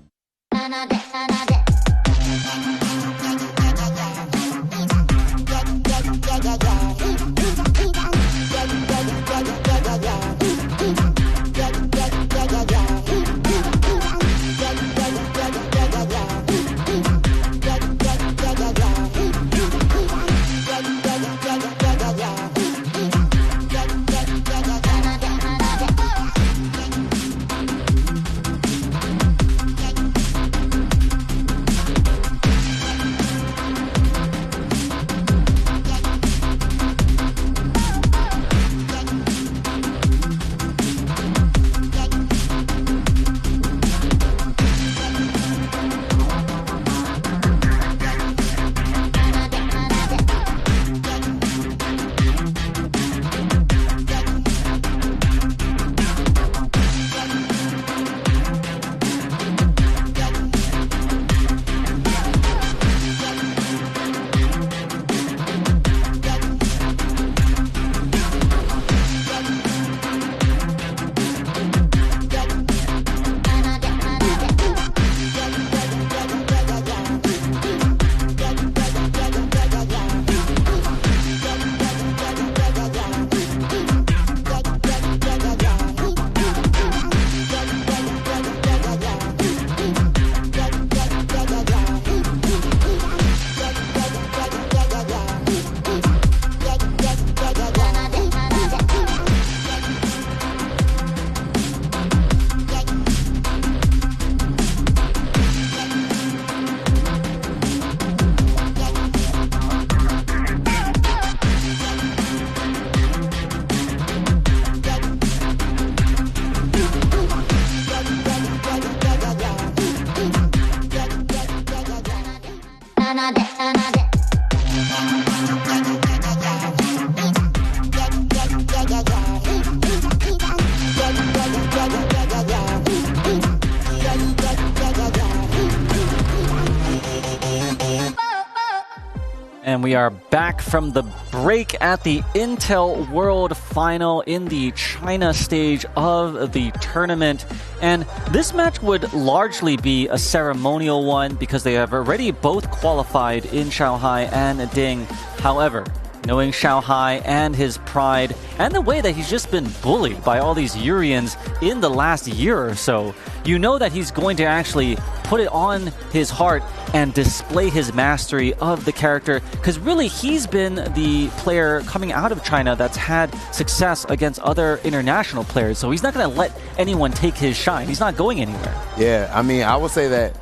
And we are back from the break at the Intel World Final in the China stage of the tournament. And this match would largely be a ceremonial one because they have already both qualified in Shanghai and Ding. However, knowing Shanghai and his pride and the way that he's just been bullied by all these Urians in the last year or so, you know that he's going to actually put it on his heart and display his mastery of the character, because really he's been the player coming out of China that's had success against other international players. So he's not going to let anyone take his shine. He's not going anywhere. Yeah, I mean, I would say that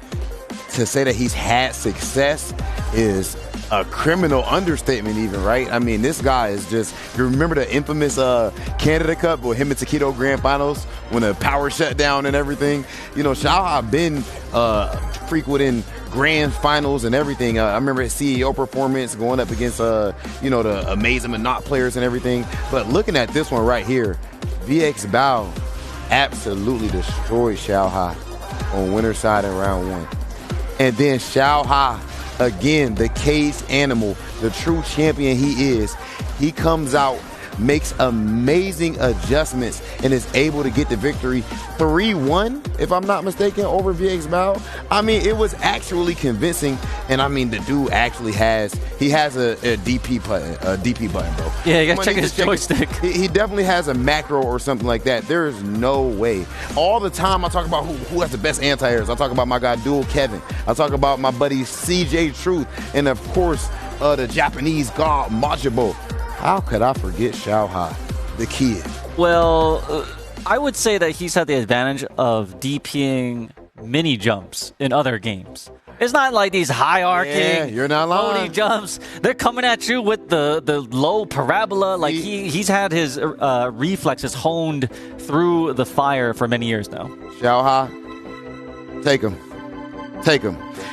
to say that he's had success is a criminal understatement even, right? I mean, this guy is just, you remember the infamous Canada Cup with him and Taquito Grand Finals when the power shut down and everything? You know, Shanghai been frequenting grand finals and everything. I remember his CEO performance going up against, you know, the amazing Monat players and everything. But looking at this one right here, VX Bao absolutely destroyed Shanghai on winner's side in round one. And then Shanghai, again, the caged animal, the true champion he is, he comes out, makes amazing adjustments, and is able to get the victory 3-1, if I'm not mistaken, over VX Bao. I mean, it was actually convincing, and I mean, the dude actually has a DP button, bro. Yeah, you gotta check his joystick. He definitely has a macro or something like that. There is no way. All the time I talk about who has the best anti-airs. I talk about my guy Dual Kevin. I talk about my buddy CJ Truth, and of course, the Japanese god Majibo. How could I forget Shanghai, the kid? Well, I would say that he's had the advantage of DPing mini jumps in other games. It's not like these high-arcing, you're not lying, jumps. They're coming at you with the low parabola. Like he's had his reflexes honed through the fire for many years now. Shanghai, take him.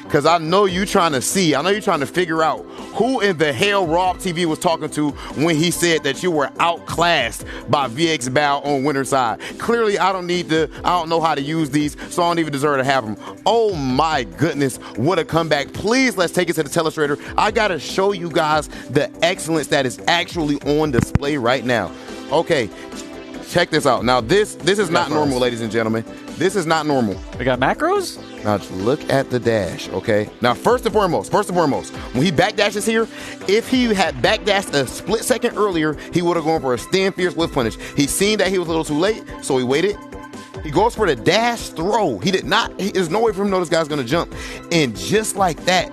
Because I know you're trying to figure out who in the hell Rob TV was talking to when he said that you were outclassed by VX Bao on winner's side. Clearly, I don't know how to use these, so I don't even deserve to have them. Oh my goodness, what a comeback. Please, let's take it to the telestrator. I got to show you guys the excellence that is actually on display right now. Okay, check this out. Now, this is not normal, ladies and gentlemen. This is not normal. We got macros? Now look at the dash, okay? Now first and foremost, when he backdashes here, if he had backdashed a split second earlier, he would have gone for a stand fierce lift punish. He seen that he was a little too late, so he waited. He goes for the dash throw. He did not, there's no way for him to know this guy's gonna jump. And just like that,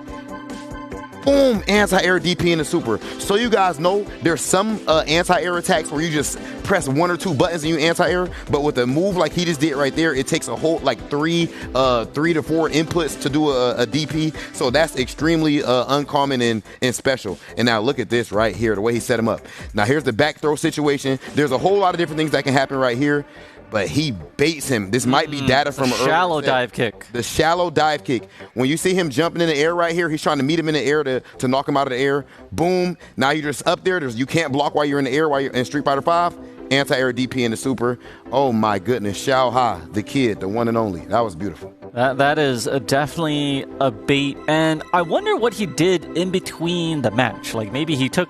boom, anti-air DP in the super. So you guys know there's some anti-air attacks where you just press one or two buttons and you anti-air, but with a move like he just did right there, it takes a whole like three to four inputs to do a DP. So that's extremely uncommon and special. And now look at this right here, the way he set him up. Now here's the back throw situation. There's a whole lot of different things that can happen right here, but he baits him. This might be data from an shallow dive kick. The shallow dive kick. When you see him jumping in the air right here, he's trying to meet him in the air to knock him out of the air. Boom. Now you're just up there. You can't block while you're in the air while you're in Street Fighter 5. Anti-air DP in the super. Oh my goodness. Shanghai, the kid, the one and only. That was beautiful. That is definitely a bait. And I wonder what he did in between the match. Like maybe he took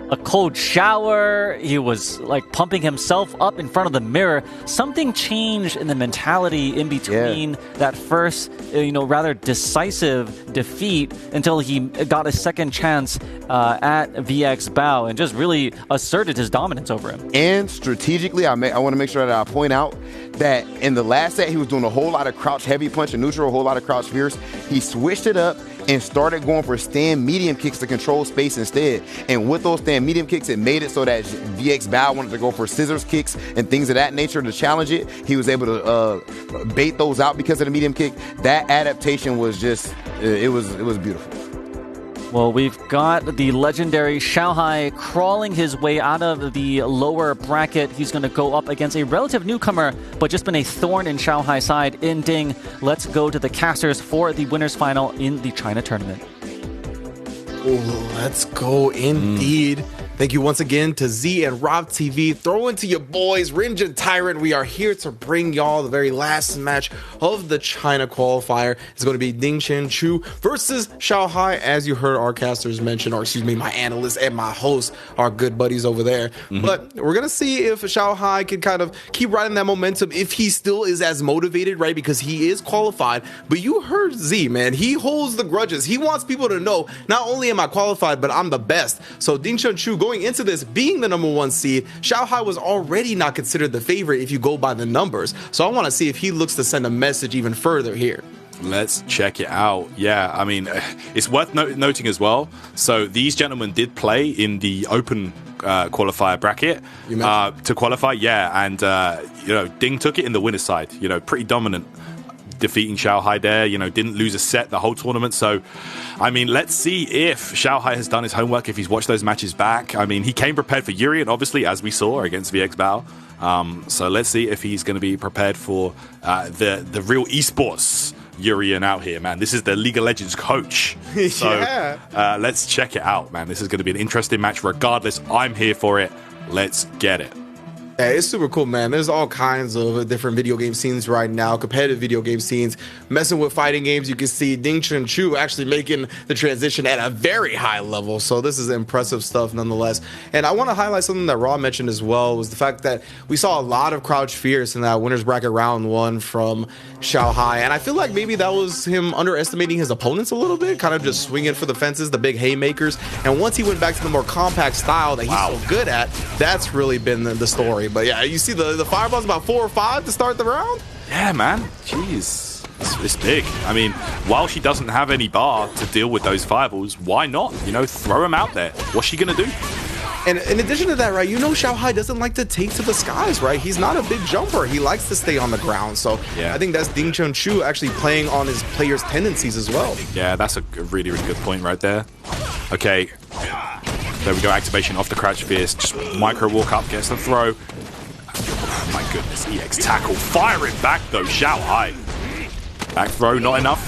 a cold shower, he was like pumping himself up in front of the mirror. Something changed in the mentality in between that first, rather decisive defeat until he got a second chance at VX Bao and just really asserted his dominance over him. And strategically, I want to make sure that I point out that in the last set, he was doing a whole lot of crouch heavy punch and neutral, a whole lot of crouch fierce. He switched it up and started going for stand medium kicks to control space instead. And with those stand medium kicks, it made it so that VX Bao wanted to go for scissors kicks and things of that nature to challenge it. He was able to bait those out because of the medium kick. That adaptation was just, it was beautiful. Well, we've got the legendary Shanghai crawling his way out of the lower bracket. He's going to go up against a relative newcomer, but just been a thorn in Shanghai's side in Ding. Let's go to the casters for the winners final in the China tournament. Oh, let's go indeed. Thank you once again to Z and Rob TV. Throw into your boys, Ringe and Tyrant. We are here to bring y'all the very last match of the China qualifier. It's going to be Ding Chu versus Shanghai, as you heard our casters mention, or excuse me, my analysts and my host, our good buddies over there. But we're going to see if Shanghai can kind of keep riding that momentum, if he still is as motivated, right? Because he is qualified. But you heard Z, man. He holds the grudges. He wants people to know, not only am I qualified, but I'm the best. So Ding Chu going into this being the #1 seed, Shanghai was already not considered the favorite if you go by the numbers. So I want to see if he looks to send a message even further here. Let's check it out. Yeah, I mean, it's worth noting as well. So these gentlemen did play in the open qualifier bracket to qualify. Yeah, and Ding took it in the winner's side. Pretty dominant, defeating Shanghai there. Didn't lose a set the whole tournament. So, I mean, let's see if Shanghai has done his homework, if he's watched those matches back. I mean, he came prepared for Yurian, obviously, as we saw against VX Bao. So let's see if he's going to be prepared for the real esports Yurian out here, man. This is the League of Legends coach. So let's check it out, man. This is going to be an interesting match regardless. I'm here for it. Let's get it. Yeah, it's super cool, man. There's all kinds of different video game scenes right now, competitive video game scenes, messing with fighting games. You can see Ding Chu actually making the transition at a very high level. So this is impressive stuff nonetheless. And I want to highlight something that Raw mentioned as well, was the fact that we saw a lot of crouch fierce in that winners bracket round 1 from Shanghai. And I feel like maybe that was him underestimating his opponents a little bit, kind of just swinging for the fences, the big haymakers. And once he went back to the more compact style that he's so good at, that's really been the story. But yeah, you see the fireballs about 4 or 5 to start the round? Yeah, man. Jeez. It's big. I mean, while she doesn't have any bar to deal with those fireballs, why not? Throw them out there. What's she going to do? And in addition to that, right, Shanghai doesn't like to take to the skies, right? He's not a big jumper. He likes to stay on the ground. So yeah. I think that's Ding Chu actually playing on his player's tendencies as well. Yeah, that's a really, really good point right there. Okay. There we go. Activation off the crouch fierce. Just micro walk up, gets the throw. Oh my goodness. EX tackle. Firing back though. Shanghai. Back throw, not enough.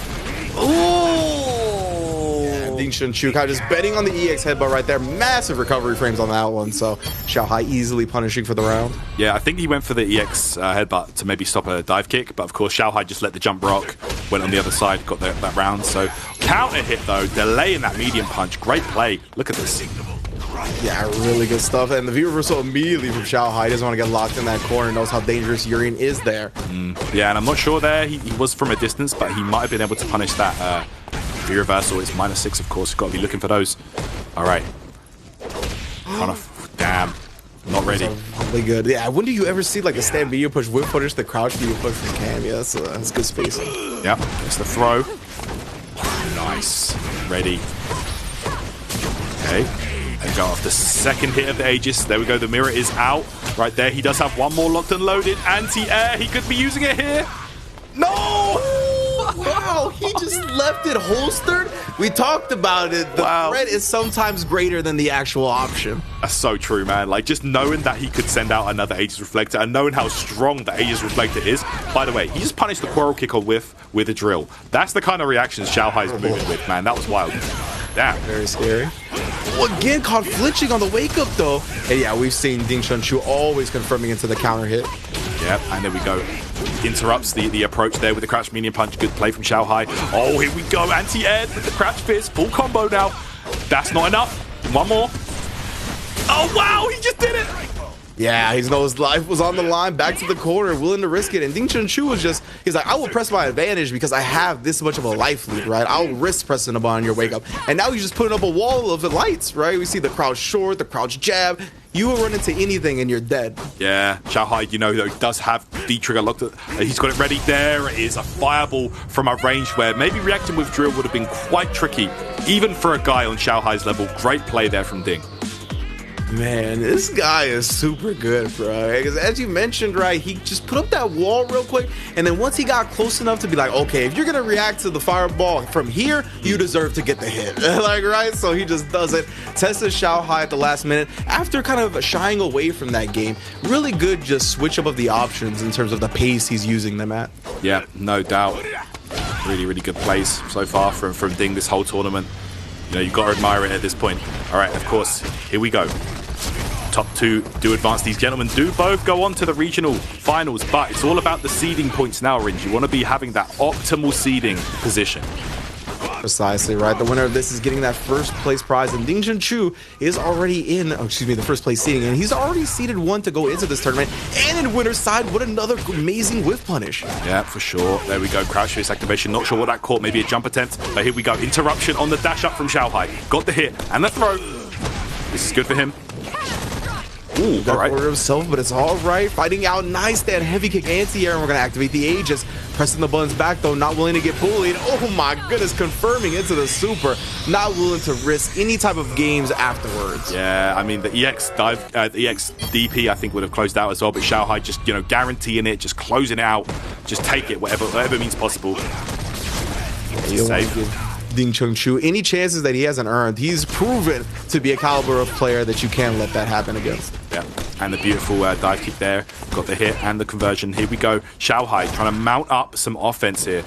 Ooh! Ding Chu kind of just betting on the EX headbutt right there. Massive recovery frames on that one. So Shanghai easily punishing for the round. Yeah, I think he went for the EX headbutt to maybe stop a dive kick. But of course, Shanghai just let the jump rock. Went on the other side, got that round. So counter hit though. Delaying that medium punch. Great play. Look at this. Yeah, really good stuff. And the view reversal immediately from Shanghai. Doesn't want to get locked in that corner. Knows how dangerous Yurian is there. Yeah, and I'm not sure there. He was from a distance, but he might have been able to punish that view reversal. It's -6, of course. Got to be looking for those. All right. Damn. Not ready. Really good. Yeah, when do you ever see like a stand video push, whip punish, the crouch video push from Cam? Yeah, that's good spacing. Yep. It's the throw. Nice. Ready. Okay. And go off the second hit of the Aegis. There we go. The mirror is out. Right there. He does have one more locked and loaded. Anti-air. He could be using it here. No! Wow, he just left it holstered. We talked about it. The threat is sometimes greater than the actual option. That's so true, man. Like, just knowing that he could send out another Aegis Reflector and knowing how strong the Aegis Reflector is. By the way, he just punished the Quarrel Kicker with a drill. That's the kind of reactions Shanghai's moving with, man. That was wild. Damn. Very scary. Well, again, caught flinching on the wake up, though. And yeah, we've seen Ding Chu always confirming into the counter hit. Yep, and there we go. Interrupts the approach there with the crouch medium punch. Good play from Shanghai. Oh, here we go. Anti-air with the crouch fist. Full combo now. That's not enough. One more. Oh, wow. He just did it. Yeah, he knows his life was on the line, back to the corner, willing to risk it. And Ding Chu was just, he's like, I will press my advantage because I have this much of a life lead, right? I'll risk pressing him on your wake up. And now he's just putting up a wall of lights, right? We see the crouch short, the crouch jab. You will run into anything and you're dead. Yeah, Shanghai, though, does have the trigger locked. He's got it ready. There is a fireball from a range where maybe reacting with drill would have been quite tricky, even for a guy on Shanghai's level. Great play there from Ding. Man, this guy is super good, bro. Because as you mentioned, right, he just put up that wall real quick, and then once he got close enough to be like, okay, if you're gonna react to the fireball from here, you deserve to get the hit. Like, right? So he just does it. Tested Shanghai at the last minute after kind of shying away from that game. Really good, just switch up of the options in terms of the pace he's using them at. Yeah, no doubt. Really, really good plays so far from Ding this whole tournament. You've got to admire it at this point. All right, of course, here we go. top 2 do advance. These gentlemen do both go on to the regional finals, but it's all about the seeding points now, Ringe. You want to be having that optimal seeding position. Precisely, right? The winner of this is getting that first place prize, and Ding Chun-Chu is already in, the first place seeding, and he's already seeded 1 to go into this tournament. And in winner's side, what another amazing whiff punish. Yeah, for sure. There we go. Crouch face activation. Not sure what that caught. Maybe a jump attempt, but here we go. Interruption on the dash up from Shanghai. Got the hit and the throw. This is good for him. Ooh, Got all right. order himself, but it's all right. Fighting out nice. That heavy kick anti-air, and we're going to activate the Aegis. Pressing the buttons back, though, not willing to get bullied. Oh my goodness, confirming into the super. Not willing to risk any type of games afterwards. Yeah, I mean, the EX dive, the EX DP, I think, would have closed out as well, but Shanghai just, guaranteeing it, just closing it out. Just take it, whatever means possible. Safe. Ding Chun-Chu any chances that he hasn't earned. He's proven to be a caliber of player that you can't let that happen against. Yeah, and the beautiful dive kick there. Got the hit and the conversion. Here we go. Shanghai trying to mount up some offense here.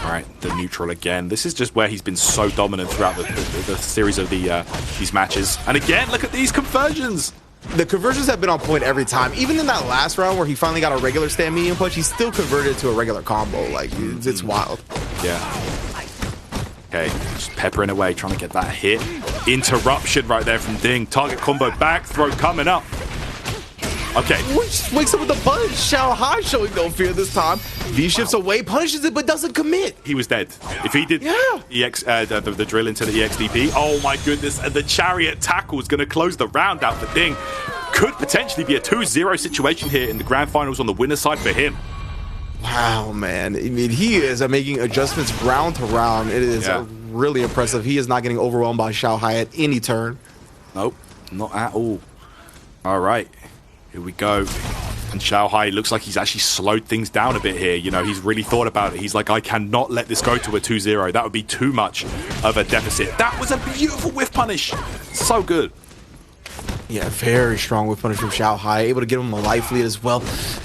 All right, the neutral again. This is just where he's been so dominant throughout the series of these matches. And again, look at these conversions. The conversions have been on point every time. Even in that last round where he finally got a regular stand medium punch, he still converted to a regular combo. Like, it's wild. Yeah. Okay, just peppering away, trying to get that hit. Interruption right there from Ding. Target combo back, throw coming up. Okay. Wakes up with a punch. Shanghai showing no fear this time. V shifts away, punishes it, but doesn't commit. He was dead. If he did EX, the drill into the EXDP, oh my goodness, and the chariot tackle is going to close the round out for Ding. Could potentially be a 2-0 situation here in the grand finals on the winner's side for him. Wow, man. I mean, he is making adjustments round to round. It is really impressive. He is not getting overwhelmed by Shanghai at any turn. Nope, not at all. All right, here we go. And Shanghai looks like he's actually slowed things down a bit here. He's really thought about it. He's like, I cannot let this go to a 2-0. That would be too much of a deficit. That was a beautiful whiff punish. So good. Yeah, very strong whiff punish from Shanghai. Able to get him a life lead as well.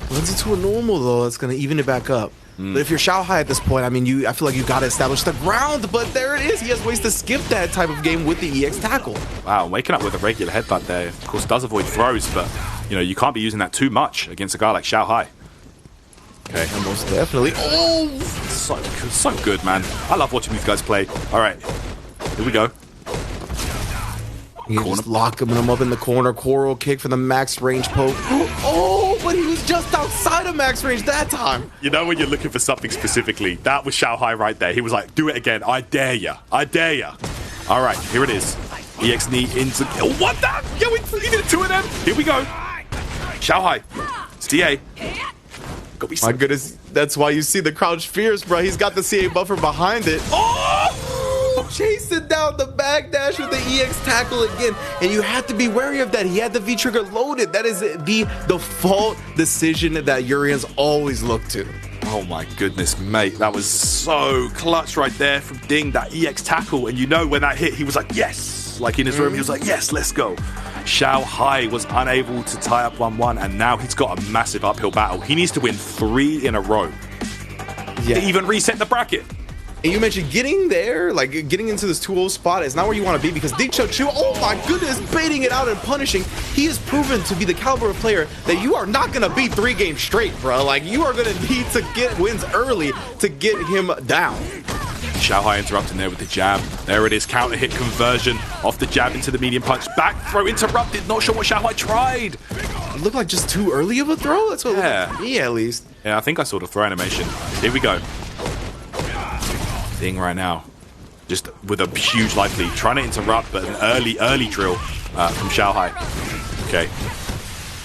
Runs into a normal, though. It's going to even it back up. But if you're Shanghai at this point, I mean, I feel like you got to establish the ground. But there it is. He has ways to skip that type of game with the EX tackle. Wow, waking up with a regular headbutt there. Of course, does avoid throws, but, you can't be using that too much against a guy like Shanghai. Okay. And most definitely. Oh! So good, man. I love watching these guys play. All right, here we go. You just lock him up in the corner. Coral kick for the max range poke. Oh, but he was just outside of max range that time. When you're looking for something specifically, that was Shanghai right there. He was like, do it again. I dare ya. I dare ya. All right, here it is. EX knee into... What that? Yo, he did 2 of them. Here we go. Shanghai. It's DA. My goodness, that's why you see the crouch fierce, bro. He's got the CA buffer behind it. Oh! Chasing down the backdash with the EX tackle again. And you have to be wary of that. He had the V-trigger loaded. That is the default decision that Urians always look to. Oh my goodness, mate. That was so clutch right there from Ding, that EX tackle. And when that hit, he was like, yes. Like in his room, he was like, yes, let's go. Shanghai was unable to tie up 1-1, and now he's got a massive uphill battle. He needs to win 3 in a row to even reset the bracket. And you mentioned getting there, like getting into this 2-0 spot is not where you want to be, because Ding Chun-Chu, oh my goodness, baiting it out and punishing. He has proven to be the caliber of player that you are not going to beat 3 games straight, bro. Like, you are going to need to get wins early to get him down. Shanghai interrupting there with the jab. There it is, counter hit conversion off the jab into the medium punch. Back throw interrupted. Not sure what Shanghai tried. It looked like just too early of a throw. That's what it looked like to me, at least. Yeah, I think I saw the throw animation. Here we go. Ding right now, just with a huge life lead, trying to interrupt, but an early drill from Shanghai. Okay.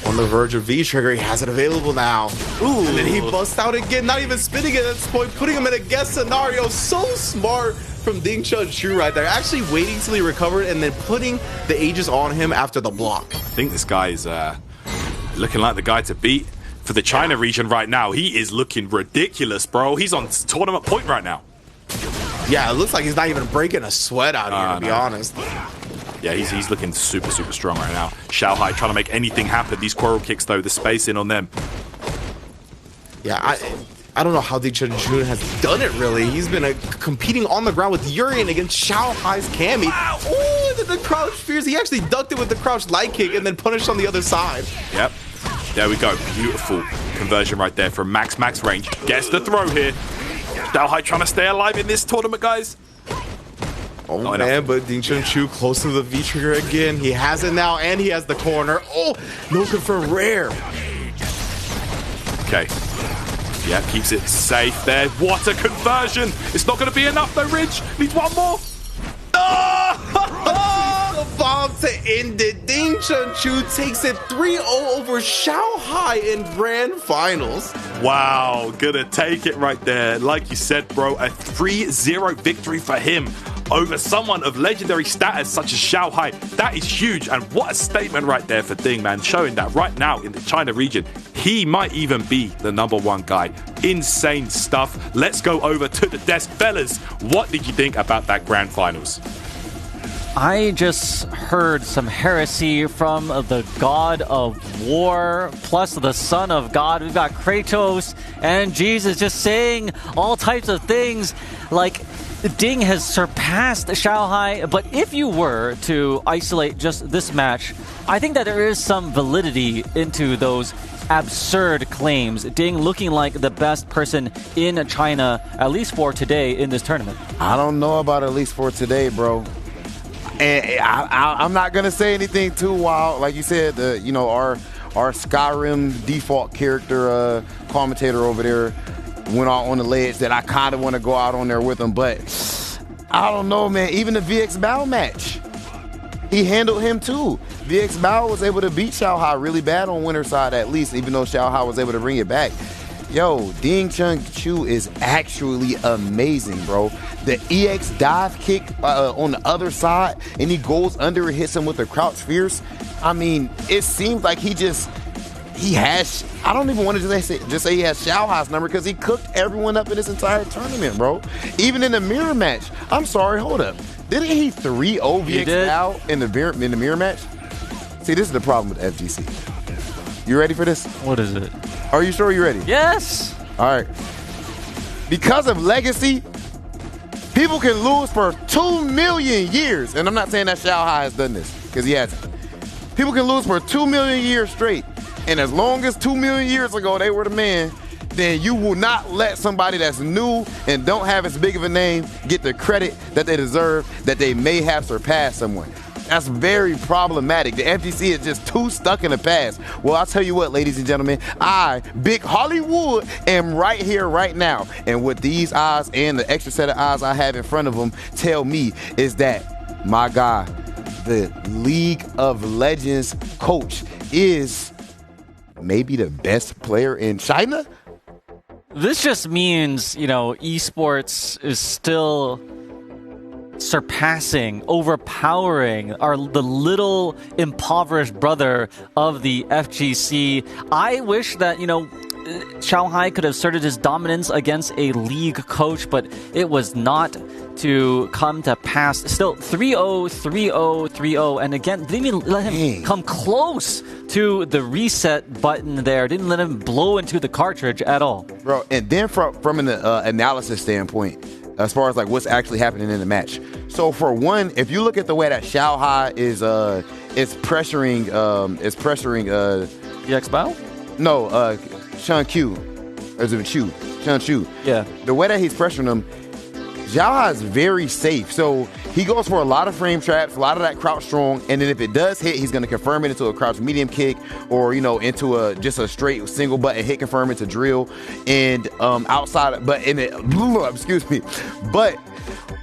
On the verge of V-trigger, he has it available now. Ooh, and then he busts out again, not even spinning it at this point, putting him in a guess scenario. So smart from Ding Chun-Chu right there. Actually waiting till he recovered and then putting the Aegis on him after the block. I think this guy is looking like the guy to beat for the China region right now. He is looking ridiculous, bro. He's on tournament point right now. Yeah, it looks like he's not even breaking a sweat out here, to be honest. Yeah, he's looking super strong right now. Shanghai trying to make anything happen. These quarrel kicks, though, the spacing on them. Yeah, I don't know how Ding Chunchu has done it, really. He's been competing on the ground with Urian against Shanghai's Cammy. Wow. Ooh, the crouch fears. He actually ducked it with the crouch light kick and then punished on the other side. Yep. There we go. Beautiful conversion right there from max range. Gets the throw here. Shanghai trying to stay alive in this tournament, guys. Oh, not man, enough. But Ding Chunchu close to the V-trigger again. He has it now, and he has the corner. Oh, no good for rare. Okay. Yeah, keeps it safe there. What a conversion! It's not going to be enough though, Ridge. Needs one more. Oh! The bomb to end it. Ding Chunchu takes it 3-0 over Shanghai in grand finals. Wow, gonna take it right there. Like you said, bro, a 3-0 victory for him over someone of legendary status such as Shanghai. That is huge, and what a statement right there for Ding, man, showing that right now in the China region, he might even be the #1 guy. Insane stuff. Let's go over to the desk. Fellas, what did you think about that grand finals? I just heard some heresy from the god of war, plus the son of God. We've got Kratos and Jesus just saying all types of things like Ding has surpassed Shanghai. But if you were to isolate just this match, I think that there is some validity into those absurd claims. Ding looking like the best person in China, at least for today in this tournament. I don't know about at least for today, bro. And I'm not gonna say anything too wild, like you said. Our Skyrim default character commentator over there went out on the ledge that I kind of want to go out on there with him, but I don't know, man. Even the VX Bao match, he handled him too. VX Bao was able to beat Shanghai really bad on winner's side, at least, even though Shanghai was able to bring it back. Yo, Ding Chunchu is actually amazing, bro. The EX dive kick on the other side, and he goes under and hits him with the crouch fierce. I mean, it seems like he has, I don't even want to just say he has Shanghai's number, because he cooked everyone up in this entire tournament, bro. Even in the mirror match. I'm sorry, hold up. Didn't he 3-0 VX out in the mirror match? See, this is the problem with FGC. You ready for this? What is it? Are you sure you're ready? Yes. All right. Because of legacy, people can lose for 2 million years. And I'm not saying that Shanghai has done this, because he hasn't. People can lose for 2 million years straight. And as long as 2 million years ago they were the man, then you will not let somebody that's new and don't have as big of a name get the credit that they deserve, that they may have surpassed someone. That's very problematic. The FGC is just too stuck in the past. Well, I'll tell you what, ladies and gentlemen, I, Big Hollywood, am right here, right now. And what these eyes and the extra set of eyes I have in front of them tell me is that, my guy, the League of Legends coach is maybe the best player in China? This just means, esports is still surpassing, overpowering the little impoverished brother of the FGC. I wish that, Shanghai could have asserted his dominance against a league coach, but it was not to come to pass. Still 3-0, 3-0, 3-0, and again, didn't even let him come close to the reset button there. Didn't let him blow into the cartridge at all. Bro, and then from an analysis standpoint, as far as like what's actually happening in the match. So for one, if you look at the way that Shanghai is pressuring EX Bao? No, Sean Q. Or is it Chu? Sean Chu. Yeah. The way that he's pressuring him, Shanghai is very safe. So he goes for a lot of frame traps, a lot of that crouch strong, and then if it does hit, he's going to confirm it into a crouch medium kick, or into just a straight single button hit confirm into drill. And but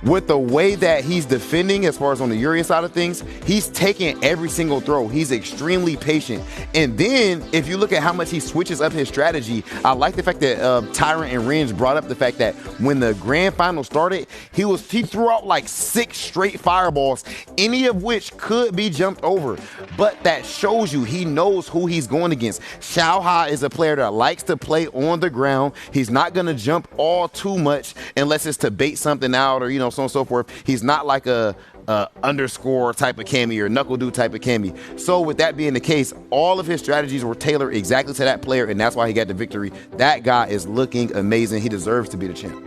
with the way that he's defending, as far as on the Urian side of things, he's taking every single throw. He's extremely patient. And then if you look at how much he switches up his strategy, I like the fact that Tyrant and Ringe brought up the fact that when the grand final started, he threw out like 6 straight fireballs, any of which could be jumped over. But that shows you he knows who he's going against. Shanghai is a player that likes to play on the ground. He's not going to jump all too much unless it's to bait something out or, so on and so forth. He's not like a underscore type of Cammy or knuckle do type of Cammy. So with that being the case, all of his strategies were tailored exactly to that player, and that's why he got the victory. That guy is looking amazing. He deserves to be the champ.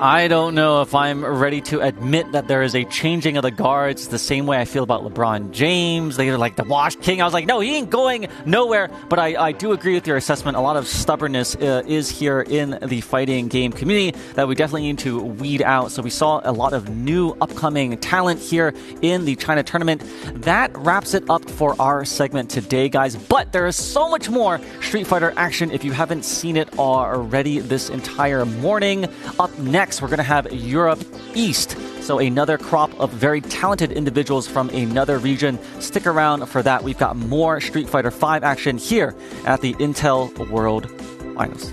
I don't know if I'm ready to admit that there is a changing of the guards the same way I feel about LeBron James. They're like the Wash King. I was like, no, he ain't going nowhere. But I do agree with your assessment. A lot of stubbornness is here in the fighting game community that we definitely need to weed out. So we saw a lot of new upcoming talent here in the China tournament. That wraps it up for our segment today, guys. But there is so much more Street Fighter action if you haven't seen it already this entire morning. Up next, we're going to have Europe East. So another crop of very talented individuals from another region. Stick around for that. We've got more Street Fighter V action here at the Intel World Finals.